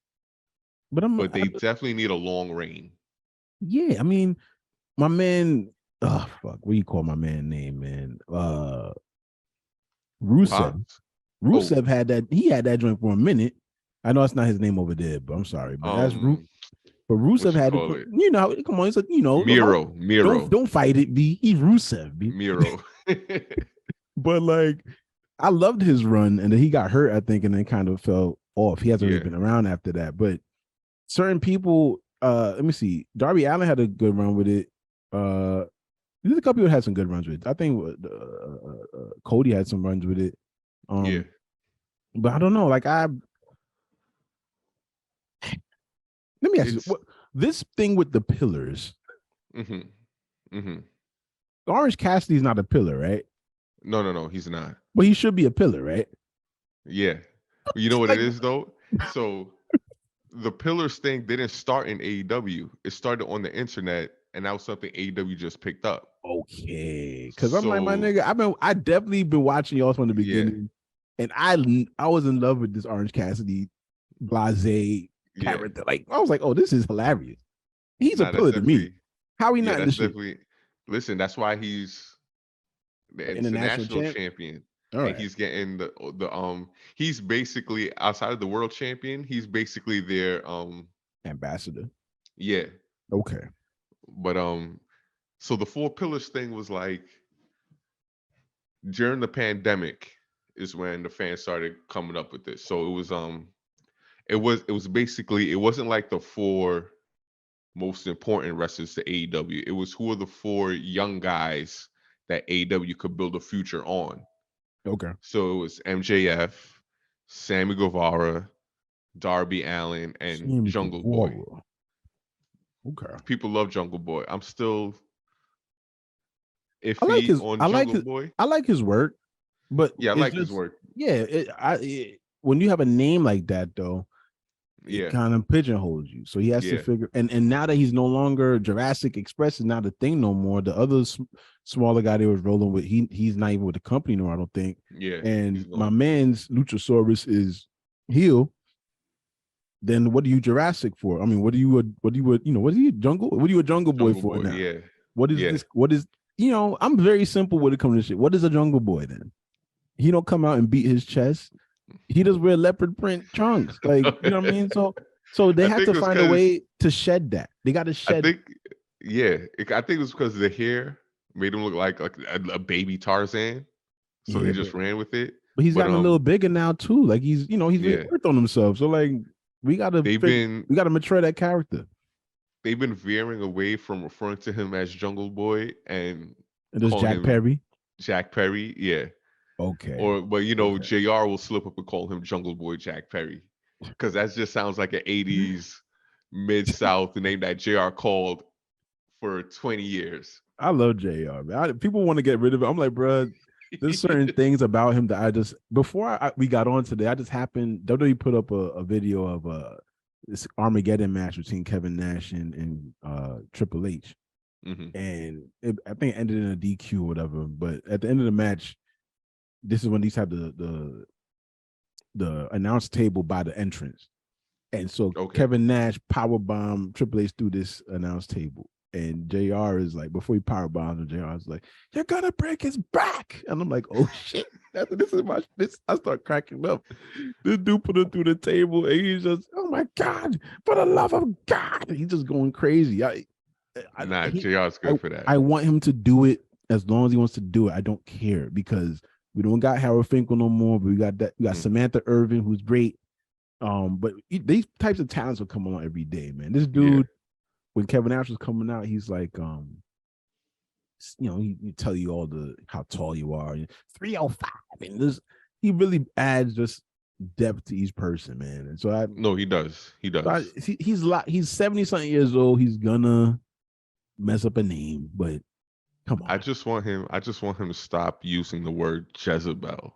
Speaker 2: But
Speaker 1: But they definitely need a long reign.
Speaker 2: yeah, I mean, my man. Oh fuck, what do you call my man name, man? Rusev.
Speaker 1: Hobbs? Oh,
Speaker 2: Rusev had that. He had that joint for a minute. I know that's not his name over there, but I'm sorry. But that's
Speaker 1: um,
Speaker 2: But Rusev
Speaker 1: what you
Speaker 2: had it
Speaker 1: call
Speaker 2: for,
Speaker 1: it?
Speaker 2: come on. He's like,
Speaker 1: Miro,
Speaker 2: don't fight it, B. He's Rusev, B.
Speaker 1: Miro.
Speaker 2: But like, I loved his run, and then he got hurt, I think, and then kind of fell off. He hasn't really
Speaker 1: Yeah,
Speaker 2: been around after that. But certain people, let me see. Darby Allin had a good run with it. There's a couple people had some good runs with it. I think Cody had some runs with it.
Speaker 1: yeah.
Speaker 2: But I don't know. Like let me ask you, this thing with the pillars.
Speaker 1: Mm-hmm. Mm-hmm.
Speaker 2: Orange Cassidy's not a pillar, right?
Speaker 1: No, he's not.
Speaker 2: But he should be a pillar, right?
Speaker 1: Yeah. You know what
Speaker 2: Like,
Speaker 1: it is though? So the pillars thing didn't start in AEW. It started on the internet, and that was something AEW just picked up.
Speaker 2: okay, because I'm like, my
Speaker 1: So
Speaker 2: nigga, I definitely been watching y'all from the
Speaker 1: yeah,
Speaker 2: beginning, and I was in love with this Orange Cassidy blase
Speaker 1: yeah.
Speaker 2: character. Like, I was like, oh, this is hilarious. He's a
Speaker 1: Nah, that's
Speaker 2: pillar to me.
Speaker 1: definitely
Speaker 2: How he
Speaker 1: yeah,
Speaker 2: not in the
Speaker 1: that's
Speaker 2: shit?
Speaker 1: definitely listen, that's why he's the
Speaker 2: International
Speaker 1: international
Speaker 2: champ.
Speaker 1: champion.
Speaker 2: All
Speaker 1: And
Speaker 2: right,
Speaker 1: he's getting the he's basically outside of the world champion, he's basically their
Speaker 2: ambassador.
Speaker 1: yeah.
Speaker 2: Okay,
Speaker 1: But so the four pillars thing was like during the pandemic is when the fans started coming up with this. So it was basically it wasn't like the four most important wrestlers to AEW. It was who are the four young guys that AEW could build a future on.
Speaker 2: okay.
Speaker 1: So it was MJF, Sammy Guevara, Darby Allin, and
Speaker 2: Sammy
Speaker 1: Jungle Boy.
Speaker 2: Guevara. Okay.
Speaker 1: People love Jungle Boy. I'm still iffy on Jungle Boy.
Speaker 2: I like his work, but
Speaker 1: Yeah, I
Speaker 2: it's
Speaker 1: like his
Speaker 2: just
Speaker 1: work.
Speaker 2: yeah. When you have a name like that, though, it
Speaker 1: Yeah,
Speaker 2: kind of pigeonholes you. So he has to
Speaker 1: yeah,
Speaker 2: figure. And now that he's no longer Jurassic Express is not a thing no more. The other smaller guy they was rolling with, he's not even with the company no more, I don't think.
Speaker 1: yeah. He's
Speaker 2: And my
Speaker 1: gone.
Speaker 2: man's Luchasaurus is heel. Then what are you Jurassic for? I mean, what are you what are you jungle? What are you a Jungle Boy
Speaker 1: Jungle
Speaker 2: for
Speaker 1: Boy.
Speaker 2: now?
Speaker 1: Yeah,
Speaker 2: What is
Speaker 1: yeah.
Speaker 2: this? What is I'm very simple when it comes to shit. What is a Jungle Boy then? He don't come out and beat his chest. He does wear leopard print trunks. Like, you know what I mean? So they
Speaker 1: I
Speaker 2: have
Speaker 1: think
Speaker 2: to
Speaker 1: it was
Speaker 2: find a
Speaker 1: because
Speaker 2: way to shed that. They got to
Speaker 1: I
Speaker 2: shed.
Speaker 1: think yeah, I think it was because the hair made him look like a baby Tarzan. So they
Speaker 2: Yeah,
Speaker 1: just ran with it.
Speaker 2: but he's
Speaker 1: But
Speaker 2: gotten a little bigger now too. Like he's really
Speaker 1: yeah,
Speaker 2: worked on himself. So like we gotta
Speaker 1: they've been
Speaker 2: we gotta mature that character.
Speaker 1: they've been veering away from referring to him as Jungle Boy and
Speaker 2: And there's
Speaker 1: calling
Speaker 2: Jack
Speaker 1: him
Speaker 2: Perry.
Speaker 1: Jack Perry. Yeah.
Speaker 2: Okay.
Speaker 1: Or but
Speaker 2: Okay.
Speaker 1: JR will slip up and call him Jungle Boy Jack Perry. Because that just sounds like an 80s mid South name that JR called for 20 years.
Speaker 2: I love JR, man. People want to get rid of it. I'm like, bro, there's certain things about him that I just before we got on today, I just happened WWE put up a video of this Armageddon match between Kevin Nash and Triple H. And I think it ended in a DQ or whatever. But at the end of the match, this is when these have the announce table by the entrance. And so Kevin Nash powerbomb Triple H through this announce table. And JR is like, before he powerbombs him, JR is like, "You're gonna break his back." And I'm like, oh shit. I start cracking up. This dude put it through the table and he's just, oh my God, for the love of God. He's just going crazy.
Speaker 1: JR's good for that.
Speaker 2: I want him to do it as long as he wants to do it. I don't care because we don't got Harold Finkel no more, but we got Samantha Irvin, who's great. But these types of talents will come along every day, man. This dude, when Kevin Nash was coming out, he's like, he tell you how tall you are, 305, and he really adds just depth to each person, man. And so
Speaker 1: he does.
Speaker 2: He's 70 something years old. He's gonna mess up a name, but come on.
Speaker 1: I just want him to stop using the word Jezebel.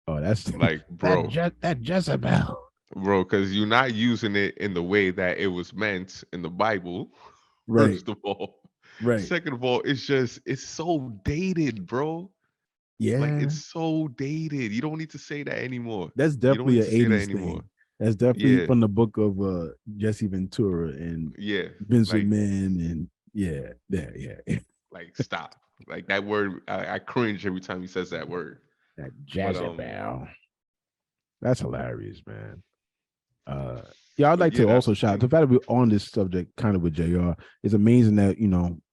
Speaker 2: Oh, that's
Speaker 1: like, bro,
Speaker 2: that Jezebel,
Speaker 1: bro, because you're not using it in the way that it was meant in the Bible.
Speaker 2: Right.
Speaker 1: First of all,
Speaker 2: right.
Speaker 1: Second of all, it's so dated, bro.
Speaker 2: Yeah,
Speaker 1: like it's so dated. You don't need to say that anymore.
Speaker 2: That's definitely an 80s thing. That's definitely from the book of Jesse Ventura and Vince McMahon and yeah.
Speaker 1: Like, stop. Like, that word, I cringe every time he says that word.
Speaker 2: That Jezebel. That's hilarious, man. I'd like to also shout out the fact that we're on this subject kind of with JR. It's amazing that,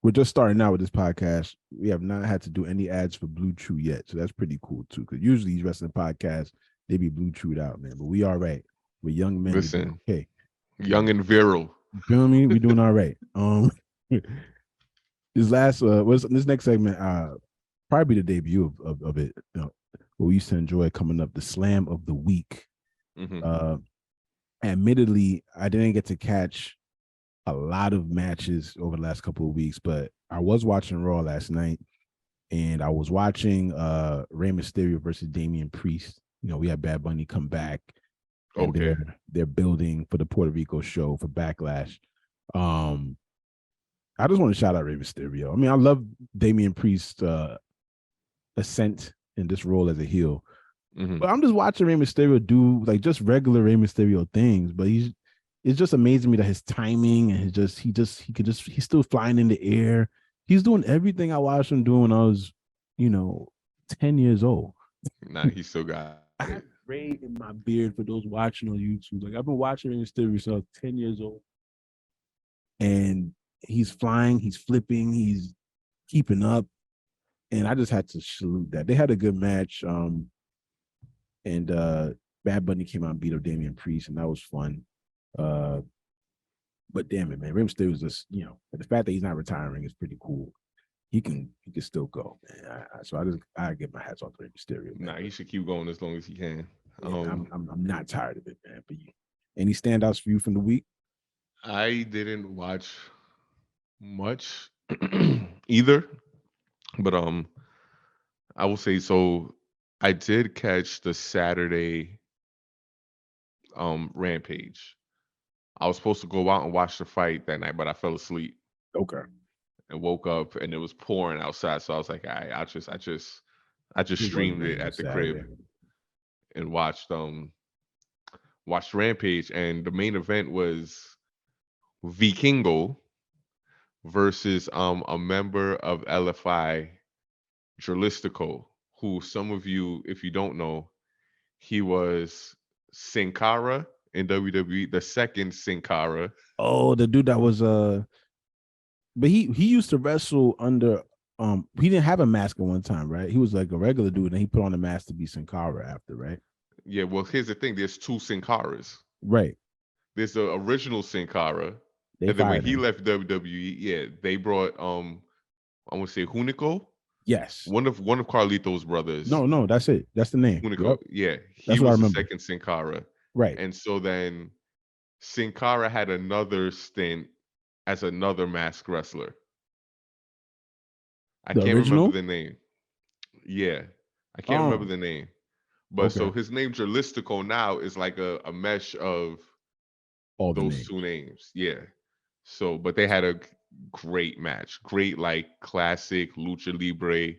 Speaker 2: we're just starting out with this podcast. We have not had to do any ads for Blue Chew yet. So that's pretty cool too. Because usually these wrestling podcasts, they be Blue Chewed out, man. But we all right. We're young men.
Speaker 1: Listen,
Speaker 2: okay.
Speaker 1: Young and virile.
Speaker 2: You feel me? We're doing all right. This next segment, probably the debut of it. What we used to enjoy coming up, the Slam of the Week. Admittedly, I didn't get to catch a lot of matches over the last couple of weeks, but I was watching Raw last night, and I was watching Rey Mysterio versus Damian Priest. We had Bad Bunny come back. And they're building for the Puerto Rico show for Backlash. I just want to shout out Rey Mysterio. I mean, I love Damian Priest's ascent in this role as a heel. But I'm just watching Rey Mysterio do like just regular Rey Mysterio things. But it's just amazing me that his timing and he's still flying in the air. He's doing everything I watched him doing when I was, 10 years old.
Speaker 1: Nah, he still got
Speaker 2: I have Rey in my beard for those watching on YouTube. Like, I've been watching Rey Mysterio since I was 10 years old. And he's flying, he's flipping, he's keeping up. And I just had to salute that. They had a good match. And Bad Bunny came out and beat up Damian Priest, and that was fun. But damn it, man, Rey Mysterio was just, the fact that he's not retiring is pretty cool. He can still go, man. I get my hats off to Rey Mysterio. Man.
Speaker 1: Nah, he should keep going as long as he can.
Speaker 2: I'm not tired of it, man. But any standouts for you from the week?
Speaker 1: I didn't watch much either, but I will say so. I did catch the Saturday Rampage. I was supposed to go out and watch the fight that night, but I fell asleep.
Speaker 2: Okay.
Speaker 1: And woke up and it was pouring outside, so I was like, all right, I just streamed it at the crib and watched Rampage, and the main event was Vikingo versus a member of LFI, Dralistico, who some of you, if you don't know, he was Sin Cara in WWE, the second Sin Cara.
Speaker 2: Oh, the dude that was but he used to wrestle under he didn't have a mask at one time, right? He was like a regular dude, and he put on a mask to be Sin Cara after, right?
Speaker 1: Yeah, well, here's the thing: there's two Sin Caras.
Speaker 2: Right.
Speaker 1: There's the original Sin Cara, and then when he left WWE, they brought I want to say Hunico.
Speaker 2: Yes.
Speaker 1: One of Carlito's brothers.
Speaker 2: No, that's it. That's the name.
Speaker 1: Hunico. Yep. Yeah,
Speaker 2: he was
Speaker 1: the second Sin Cara.
Speaker 2: Right.
Speaker 1: And so then Sin Cara had another stint as another masked wrestler. I
Speaker 2: The
Speaker 1: can't remember
Speaker 2: original?
Speaker 1: the name. Yeah, I can't remember
Speaker 2: Oh,
Speaker 1: the name. But
Speaker 2: okay.
Speaker 1: so his name Jalistico now is like a mesh of
Speaker 2: All the
Speaker 1: those
Speaker 2: names.
Speaker 1: two names. Yeah. So, but they had a great match. Great, like classic lucha libre.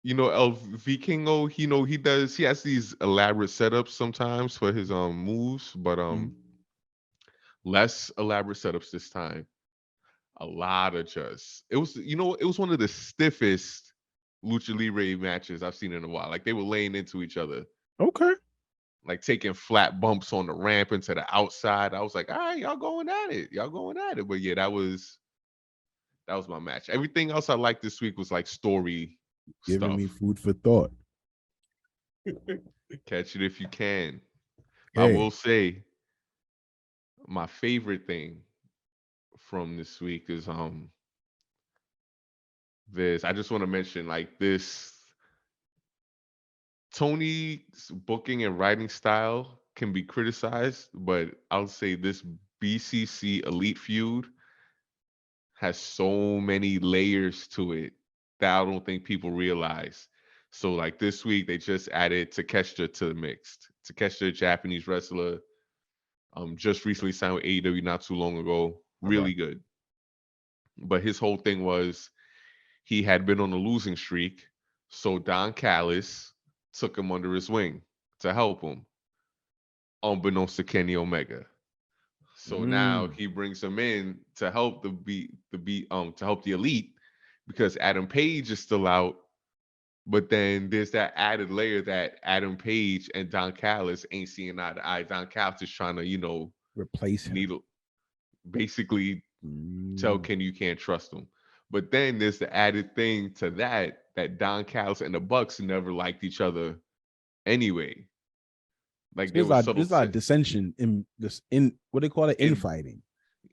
Speaker 1: You know, El Vikingo, he has these elaborate setups sometimes for his moves, but
Speaker 2: Mhm.
Speaker 1: less elaborate setups this time. A lot of just it was one of the stiffest lucha libre matches I've seen in a while. Like they were laying into each other,
Speaker 2: Okay.
Speaker 1: like taking flat bumps on the ramp into the outside. I was like, all right, y'all going at it. Y'all going at it. But yeah, that was my match. Everything else I liked this week was like story
Speaker 2: Giving me
Speaker 1: stuff.
Speaker 2: food for thought.
Speaker 1: Catch it if you can. I will
Speaker 2: Okay.
Speaker 1: say my favorite thing from this week is this. I just want to mention like this Tony's booking and writing style can be criticized, but I'll say this BCC Elite feud has so many layers to it that I don't think people realize. So like this week they just added Takeshita to the mix. Takeshita, a Japanese wrestler, just recently signed with AEW not too long ago.
Speaker 2: Right.
Speaker 1: Really good. But his whole thing was he had been on a losing streak, so Don Callis took him under his wing to help him, unbeknownst to Kenny Omega. So now
Speaker 2: Mm.
Speaker 1: he brings him in to help to help the elite because Adam Page is still out. But then there's that added layer that Adam Page and Don Callis ain't seeing eye to eye. Don Callis is trying to,
Speaker 2: Replace him.
Speaker 1: needle basically tell
Speaker 2: Mm.
Speaker 1: Kenny you can't trust him. But then there's the added thing to that Don Callis and the Bucks never liked each other anyway.
Speaker 2: So
Speaker 1: Like there was subtle
Speaker 2: there's a lot of dissension in this in what they call it
Speaker 1: in
Speaker 2: infighting.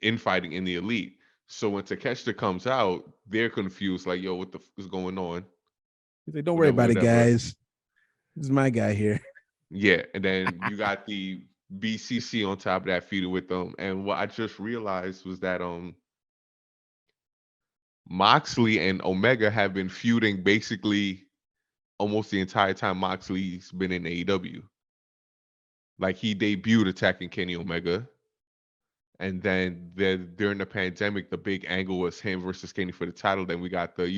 Speaker 1: infighting in the elite. So when Takeshita comes out, they're confused, like, yo, what the is going on?
Speaker 2: He's like, don't worry
Speaker 1: Whatever,
Speaker 2: about it,
Speaker 1: whatever.
Speaker 2: guys. This is my guy here.
Speaker 1: Yeah. And then you got the BCC on top of that feud with them. And what I just realized was that Moxley and Omega have been feuding basically almost the entire time Moxley's been in AEW. Like he debuted attacking Kenny Omega. And then during the pandemic, the big angle was him versus Kenny for the title. Then we got the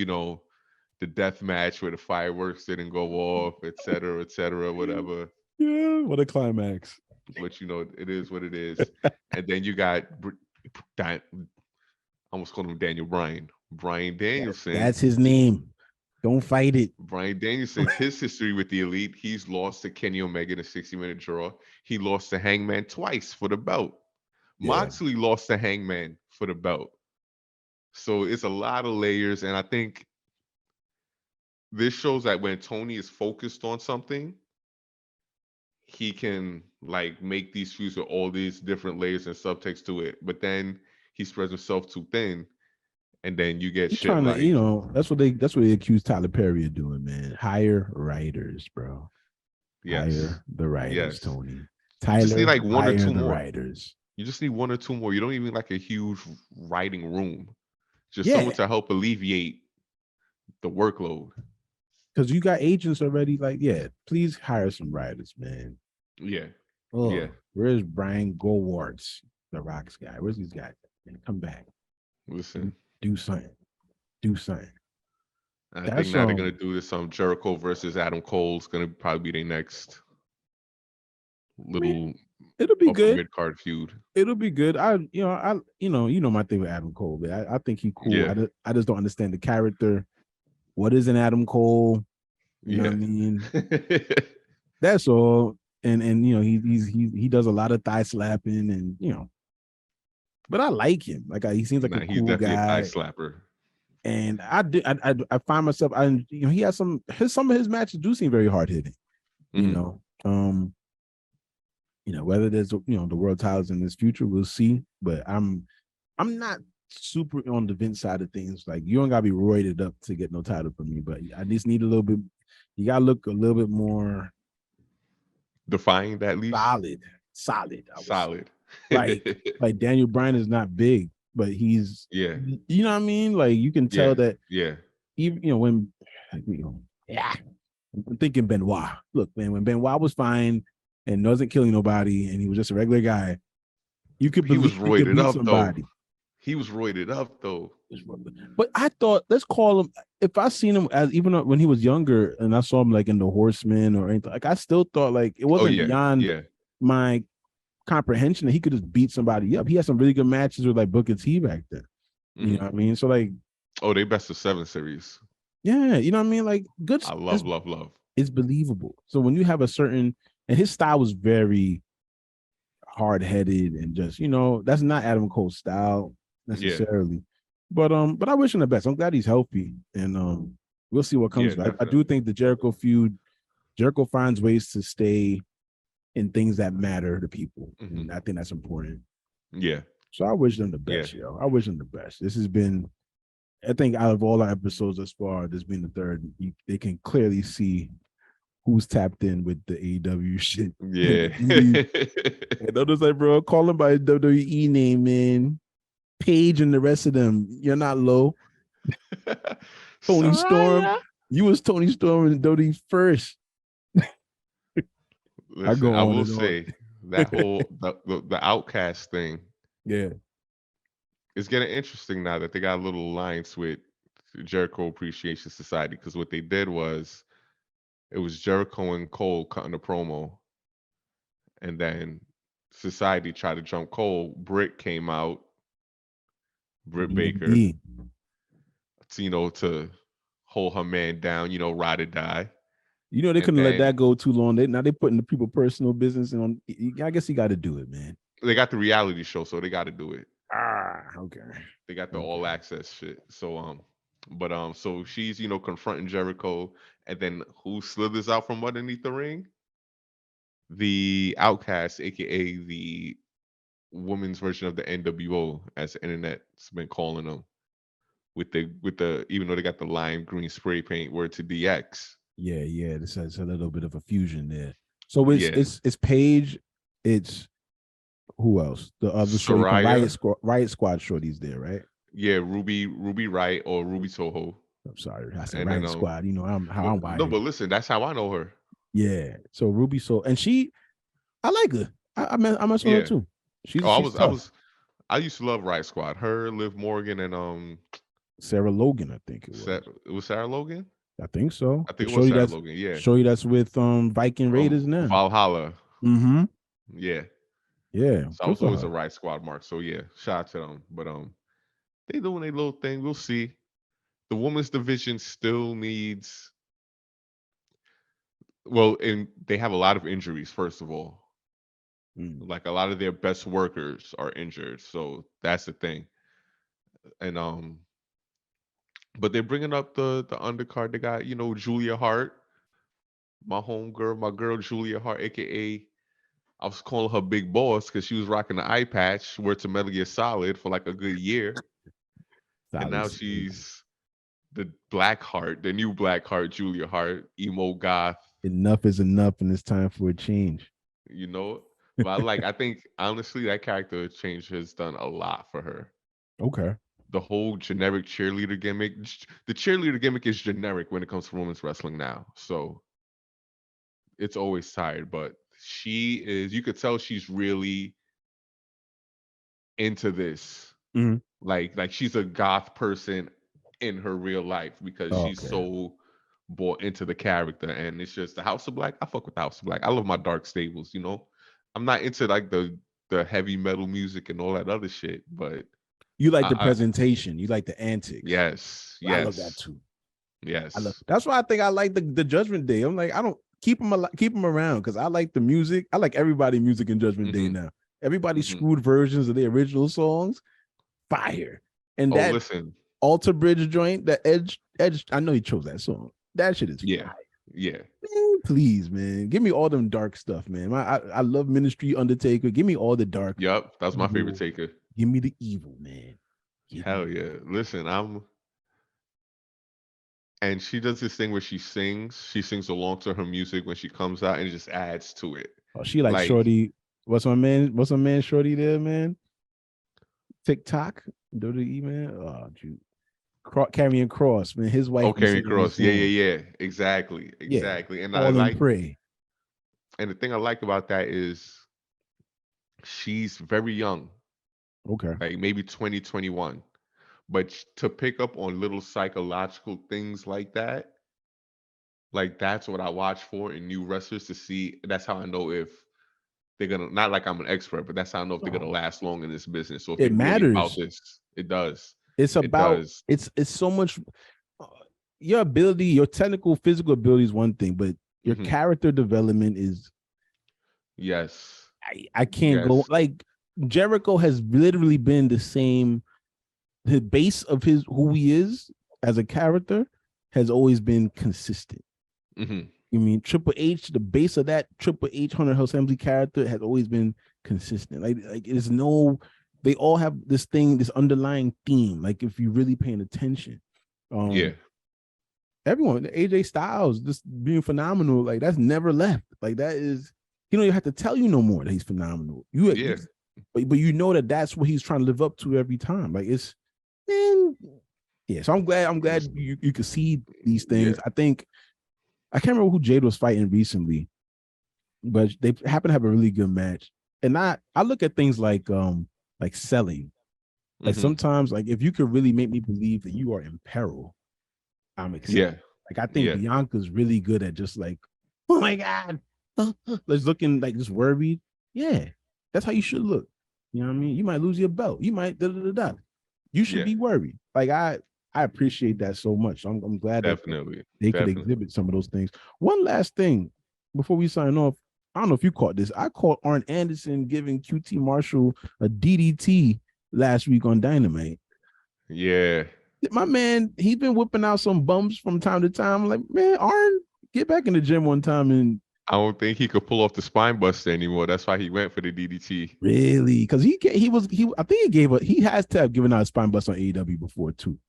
Speaker 1: death match where the fireworks didn't go off, et cetera, whatever.
Speaker 2: Yeah, what a climax.
Speaker 1: But it is what it is. And then you got I almost called him Daniel Bryan. Brian Danielson.
Speaker 2: That's his name. Don't fight it.
Speaker 1: Brian Danielson's his history with the elite. He's lost to Kenny Omega in a 60-minute draw. He lost to Hangman twice for the belt.
Speaker 2: Yeah.
Speaker 1: Moxley lost to Hangman for the belt. So it's a lot of layers. And I think this shows that when Tony is focused on something, he can like make these feuds with all these different layers and subtext to it. But then he spreads himself too thin, and then you get
Speaker 2: He's
Speaker 1: shit
Speaker 2: trying to,
Speaker 1: like
Speaker 2: that's what they accuse Tyler Perry of doing, man. Hire writers, bro.
Speaker 1: yes,
Speaker 2: Hire the writers,
Speaker 1: yes.
Speaker 2: Tony.
Speaker 1: You just need
Speaker 2: Tyler,
Speaker 1: like one or
Speaker 2: hire
Speaker 1: two
Speaker 2: the
Speaker 1: more.
Speaker 2: writers.
Speaker 1: You just need one or two more. You don't even like a huge writing room. Just someone
Speaker 2: Yeah,
Speaker 1: to help alleviate the workload.
Speaker 2: because you got agents already. Like, yeah, please hire some writers, man.
Speaker 1: Yeah. Yeah.
Speaker 2: Oh, where's Brian Gowarts, the Rocks guy? Where's these guys? Man, come back.
Speaker 1: Listen.
Speaker 2: Do something. Do something.
Speaker 1: I think
Speaker 2: That's
Speaker 1: now they're gonna do this Jericho versus Adam Cole's gonna probably be their next
Speaker 2: I mean,
Speaker 1: little
Speaker 2: it'll be
Speaker 1: upper
Speaker 2: good.
Speaker 1: mid card feud.
Speaker 2: It'll be good. My thing with Adam Cole. Man. I think he's cool.
Speaker 1: Yeah.
Speaker 2: I just don't understand the character. What is an Adam Cole? You know what I
Speaker 1: Yeah.
Speaker 2: mean? That's all. And he does a lot of thigh slapping and but I like him. Like he seems like a
Speaker 1: He's
Speaker 2: cool
Speaker 1: definitely a thigh
Speaker 2: guy.
Speaker 1: slapper.
Speaker 2: And I find myself he has some of his matches do seem very hard hitting.
Speaker 1: Mm-hmm.
Speaker 2: Whether there's the world titles in this future, we'll see. But I'm not super on the Vince side of things. Like you don't gotta be roided up to get no title from me, but I just need a little bit. You gotta look a little bit more
Speaker 1: Defined at least.
Speaker 2: solid. I would say.
Speaker 1: Solid.
Speaker 2: Like Daniel Bryan is not big, but he's
Speaker 1: Yeah.
Speaker 2: you know what I mean? Like you can tell that
Speaker 1: Yeah.
Speaker 2: even when yeah. I'm thinking Benoit. Look, man, when Benoit was fine and wasn't killing nobody and he was just a regular guy, you could
Speaker 1: He was
Speaker 2: believe he could
Speaker 1: roided
Speaker 2: beat
Speaker 1: up though.
Speaker 2: somebody.
Speaker 1: He was roided up though.
Speaker 2: But I thought, let's call him. If I seen him as even when he was younger, and I saw him like in the Horsemen or anything, like I still thought like it wasn't beyond my comprehension that he could just beat somebody up. He had some really good matches with like Booker T back then. You know what I mean? So like,
Speaker 1: they best of 7 series.
Speaker 2: Yeah, you know what I mean? Like good.
Speaker 1: I love.
Speaker 2: It's believable. So when you have a certain, and his style was very hard-headed and just, that's not Adam Cole's style necessarily. Yeah. But I wish him the best. I'm glad he's healthy, and we'll see what comes. I do think the Jericho feud, Jericho finds ways to stay in things that matter to people. And I think that's important.
Speaker 1: Yeah.
Speaker 2: So I wish them the best, yo. I wish them the best. This has been, I think out of all our episodes thus far, this being the third, they can clearly see who's tapped in with the AEW shit.
Speaker 1: Yeah.
Speaker 2: And others like, bro, call him by his WWE name, man. Paige and the rest of them. You're not low. Tony Storm. You was Tony Storm in WWE first.
Speaker 1: Listen, I will say that whole the Outcast thing.
Speaker 2: Yeah.
Speaker 1: It's getting interesting now that they got a little alliance with Jericho Appreciation Society, because what they did was it was Jericho and Cole cutting a promo, and then Society tried to jump Cole. Britt came out, Britt Baker, to hold her man down, ride or die.
Speaker 2: They couldn't let that go too long. Now they putting the people personal business on. I guess you got to do it, man.
Speaker 1: They got the reality show, so they got to do it.
Speaker 2: Okay.
Speaker 1: They got the all access shit. So so she's confronting Jericho, and then who slithers out from underneath the ring? The Outcast, aka the women's version of the NWO, as the internet's been calling them, with the even though they got the lime green spray paint, word to DX.
Speaker 2: Yeah. This has a little bit of a fusion there. So it's Paige, it's who else? The other Riot Squad shorties there, right?
Speaker 1: Yeah, Ruby Wright or Ruby Soho.
Speaker 2: I'm sorry, I said Riot Squad. I'm wired.
Speaker 1: No, but listen, that's how I know her.
Speaker 2: Yeah. So Ruby and she, I like her. I mess with her too.
Speaker 1: I used to love Riot Squad. Her, Liv Morgan, and
Speaker 2: Sarah Logan, I think it was.
Speaker 1: It was Sarah Logan?
Speaker 2: I think so.
Speaker 1: I think it was Sarah Logan, yeah.
Speaker 2: Show you that's with Viking Raiders now.
Speaker 1: Valhalla.
Speaker 2: Mm-hmm.
Speaker 1: Yeah.
Speaker 2: Yeah.
Speaker 1: So I was always a Riot Squad mark. So yeah, shout out to them. But they doing their little thing. We'll see. The women's division still needs, and they have a lot of injuries, first of all. Like a lot of their best workers are injured. So that's the thing. And but they're bringing up the undercard. They got, Julia Hart, my girl Julia Hart, aka I was calling her Big Boss because she was rocking the eye patch, wore to Metal Gear Solid for like a good year. And now she's the Black Heart, the new Black Heart, Julia Hart, emo goth.
Speaker 2: Enough is enough, and it's time for a change.
Speaker 1: But I think honestly that character change has done a lot for her.
Speaker 2: Okay.
Speaker 1: The whole generic cheerleader gimmick. The cheerleader gimmick is generic when it comes to women's wrestling now. So it's always tired, but you could tell she's really into this.
Speaker 2: Mm-hmm.
Speaker 1: Like she's a goth person in her real life because she's so bought into the character. And it's just the House of Black. I fuck with the House of Black. I love my dark stables, I'm not into like the heavy metal music and all that other shit, but
Speaker 2: you like the presentation, you like the antics.
Speaker 1: Yes.
Speaker 2: I love that too.
Speaker 1: Yes.
Speaker 2: That's why I think I like the Judgment Day. I'm like, I don't keep them around because I like the music. I like everybody music in Judgment Day now. Everybody screwed versions of the original songs. Fire. And listen, Alter Bridge joint, that Edge, I know he chose that song. That shit is fire.
Speaker 1: Yeah.
Speaker 2: Man, please, man. Give me all them dark stuff, man. I love Ministry, Undertaker. Give me all the dark.
Speaker 1: Yep, that's my favorite taker.
Speaker 2: Give me the evil, man.
Speaker 1: Hell yeah. Listen, and she does this thing where she sings along to her music when she comes out, and it just adds to it.
Speaker 2: Oh, she like Shorty. What's my man Shorty there, man? TikTok, WWE, man. Oh, dude. Carrying Cross, man. His wife be
Speaker 1: Carrying
Speaker 2: sitting on the
Speaker 1: Cross. Yeah,
Speaker 2: floor.
Speaker 1: yeah, yeah. Exactly.
Speaker 2: Yeah.
Speaker 1: Exactly. And I
Speaker 2: Fall and
Speaker 1: like,
Speaker 2: pray.
Speaker 1: and the thing I like about that is she's very young,
Speaker 2: Okay.
Speaker 1: like maybe 2021. But to pick up on little psychological things like that, like that's what I watch for in new wrestlers to see. That's how I know if they're gonna, not like I'm an expert, but that's how I know if they're gonna
Speaker 2: Oh,
Speaker 1: last long in this business. So if
Speaker 2: it
Speaker 1: they really about
Speaker 2: matters.
Speaker 1: this, it does.
Speaker 2: It's
Speaker 1: It
Speaker 2: about
Speaker 1: does.
Speaker 2: it's so much uh, your ability, your technical physical ability is one thing, but your
Speaker 1: Hmm.
Speaker 2: character development is
Speaker 1: Yes.
Speaker 2: I can't go
Speaker 1: Yes.
Speaker 2: like Jericho has literally been the same. The base of his who he is as a character has always been consistent.
Speaker 1: Hmm.
Speaker 2: You mean Triple H, the base of that Triple H Hunter Health Assembly character has always been consistent. Like it's no, they all have this thing, this underlying theme. Like if you're really paying attention,
Speaker 1: Yeah.
Speaker 2: everyone, AJ Styles just being phenomenal, like that's never left. Like that is, he don't even have to tell you no more that he's phenomenal.
Speaker 1: Yeah.
Speaker 2: But you know that that's what he's trying to live up to every time. Like it's, man, yeah. So I'm glad you could see these
Speaker 1: Yeah.
Speaker 2: things. I think I can't remember who Jade was fighting recently, but they happen to have a really good match. And I look at things like selling. Like
Speaker 1: Hmm.
Speaker 2: sometimes, like if you could really make me believe that you are in peril, I'm excited.
Speaker 1: Yeah.
Speaker 2: Like I think
Speaker 1: Yeah.
Speaker 2: Bianca's really good at just like, oh my God, just looking like just worried. Yeah, that's how you should look. You know what I mean? You might lose your belt. You might da da da da. You should
Speaker 1: Yeah.
Speaker 2: be worried. Like I appreciate that so much. I'm glad that
Speaker 1: Definitely.
Speaker 2: they could
Speaker 1: Definitely.
Speaker 2: exhibit some of those things. One last thing before we sign off. I don't know if you caught this. I caught Arn Anderson giving QT Marshall a DDT last week on Dynamite.
Speaker 1: Yeah.
Speaker 2: My man, he's been whipping out some bumps from time to time. I'm like, man, Arn, get back in the gym one time and
Speaker 1: I don't think he could pull off the spine buster anymore. That's why he went for the DDT.
Speaker 2: really, because I think he has to have given out a spine bust on AEW before too.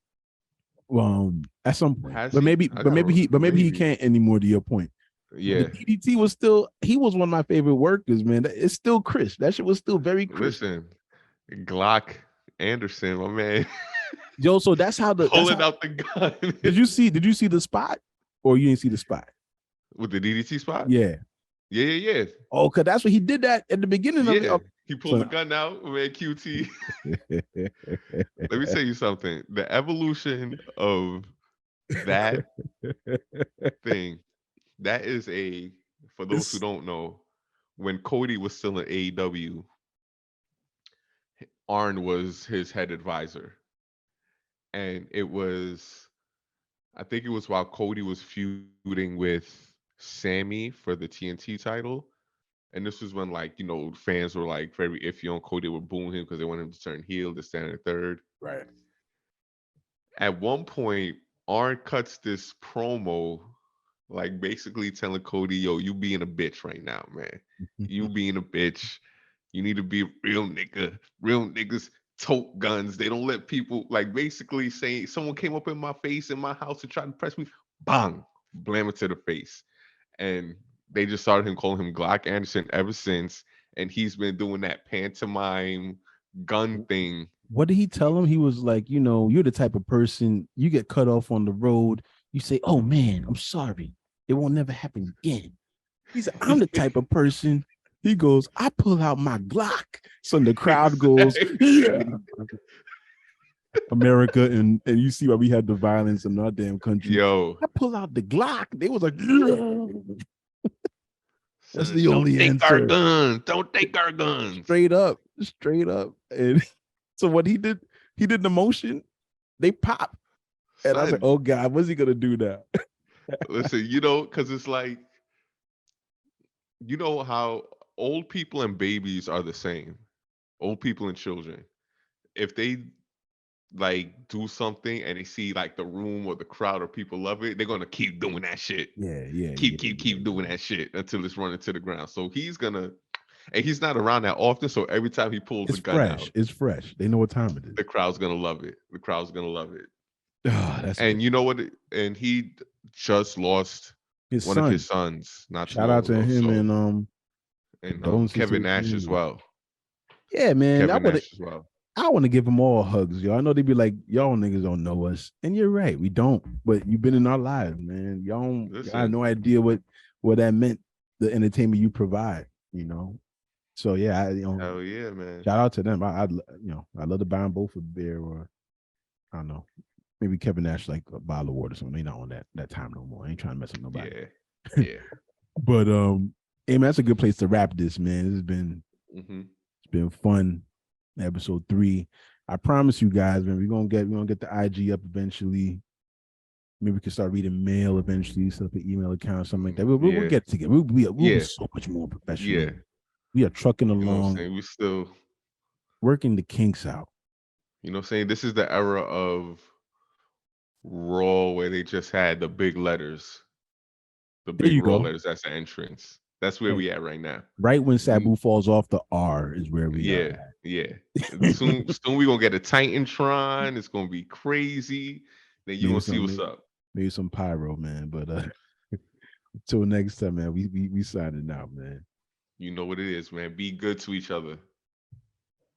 Speaker 2: At some point,
Speaker 1: Has
Speaker 2: but
Speaker 1: he?
Speaker 2: maybe,
Speaker 1: I
Speaker 2: but maybe
Speaker 1: gotta
Speaker 2: he, but maybe he
Speaker 1: maybe.
Speaker 2: can't anymore. To your point, but the
Speaker 1: Yeah.
Speaker 2: DDT was still, he was one of my favorite workers, man. It's still crisp. That shit was still very crisp.
Speaker 1: Listen, Glock Anderson, my man,
Speaker 2: Yo, so that's
Speaker 1: pulling
Speaker 2: how.
Speaker 1: out the gun
Speaker 2: Did you see the spot, or you didn't see the spot?
Speaker 1: with the DDT spot.
Speaker 2: Yeah.
Speaker 1: Yeah, yeah, yeah.
Speaker 2: Oh, cause that's what he did that at the beginning of it.
Speaker 1: Yeah.
Speaker 2: Oh,
Speaker 1: He pulled the
Speaker 2: so
Speaker 1: gun out, man. QT. Let me tell you something. The evolution of that thing, that is a, for those who
Speaker 2: it's
Speaker 1: don't know, when Cody was still in AEW, Arn was his head advisor. And it was, I think it was while Cody was feuding with Sammy for the TNT title. And this was when, like, fans were like very iffy on Cody. They were booing him because they wanted him to turn heel, to stand at third.
Speaker 2: right.
Speaker 1: At one point, Arn cuts this promo, like basically telling Cody, yo, you being a bitch right now, man. You being a bitch. You need to be a real nigga. Real niggas tote guns. They don't let people, like, basically saying someone came up in my face in my house to try to press me. Bang! Blam it to the face. And they just started calling him Glock Anderson ever since. And he's been doing that pantomime gun thing.
Speaker 2: What did he tell him? He was like, you're the type of person, you get cut off on the road. You say, oh man, I'm sorry. It won't never happen again. He said, I'm the type of person. He goes, I pull out my Glock. So the crowd goes, yeah. America, and you see why we had the violence in our damn country.
Speaker 1: Yo.
Speaker 2: I pull out the Glock. They was like, yeah. That's
Speaker 1: Son,
Speaker 2: the
Speaker 1: don't
Speaker 2: only
Speaker 1: take our
Speaker 2: answer.
Speaker 1: guns. Don't take our guns.
Speaker 2: Straight up. And so what he did the motion, they pop. And I was like,
Speaker 1: Son,
Speaker 2: oh God, what's he gonna do now?
Speaker 1: listen, because it's like, how old people and babies are the same. Old people and children. If they like do something and they see like the room or the crowd or people love it, they're gonna keep doing that shit. Keep doing that shit until it's running to the ground. So he's gonna, and he's not around that often. So every time he pulls
Speaker 2: It's
Speaker 1: the gun
Speaker 2: fresh.
Speaker 1: out,
Speaker 2: It's fresh. They know what time it is.
Speaker 1: the crowd's gonna love it. The crowd's gonna love it.
Speaker 2: Oh, that's
Speaker 1: And
Speaker 2: good.
Speaker 1: you know what? And he just lost
Speaker 2: His
Speaker 1: one of
Speaker 2: son.
Speaker 1: his sons not too
Speaker 2: Shout out
Speaker 1: long
Speaker 2: to
Speaker 1: ago.
Speaker 2: him
Speaker 1: So,
Speaker 2: and
Speaker 1: and
Speaker 2: condolences to
Speaker 1: Kevin
Speaker 2: his
Speaker 1: Nash as
Speaker 2: family.
Speaker 1: well.
Speaker 2: Yeah, man.
Speaker 1: Kevin Nash as well.
Speaker 2: I want to give them all hugs, yo. I know they be like, y'all niggas don't know us, and you're right, we don't. But you've been in our lives, man. Y'all have no idea what that meant. The entertainment you provide, you know. So yeah,
Speaker 1: hell yeah, man.
Speaker 2: Shout out to them. I love to buy them both a beer, or I don't know, maybe Kevin Nash like a bottle of water or something. They not on that time no more. I ain't trying to mess with nobody.
Speaker 1: Yeah.
Speaker 2: But hey man, that's a good place to wrap this, man. This has been it's been fun. Episode 3. I promise you guys, man, we're gonna get the IG up eventually. Maybe we can start reading mail eventually, set up an email account, something like that. We'll get together. We'll be so much more professional.
Speaker 1: Yeah.
Speaker 2: We are trucking along.
Speaker 1: You know what I'm saying? We still
Speaker 2: working the kinks out.
Speaker 1: You know what I'm saying? This is the era of Raw where they just had the big letters. The big Raw letters, that's the entrance. That's where we at right now.
Speaker 2: Right when Sabu falls off, the R is where we are at.
Speaker 1: Yeah. Soon we're gonna get a Titantron. It's gonna be crazy. Then you're gonna see what's up.
Speaker 2: Maybe some pyro, man. But until next time, man, we signing out, man.
Speaker 1: You know what it is, man. Be good to each other.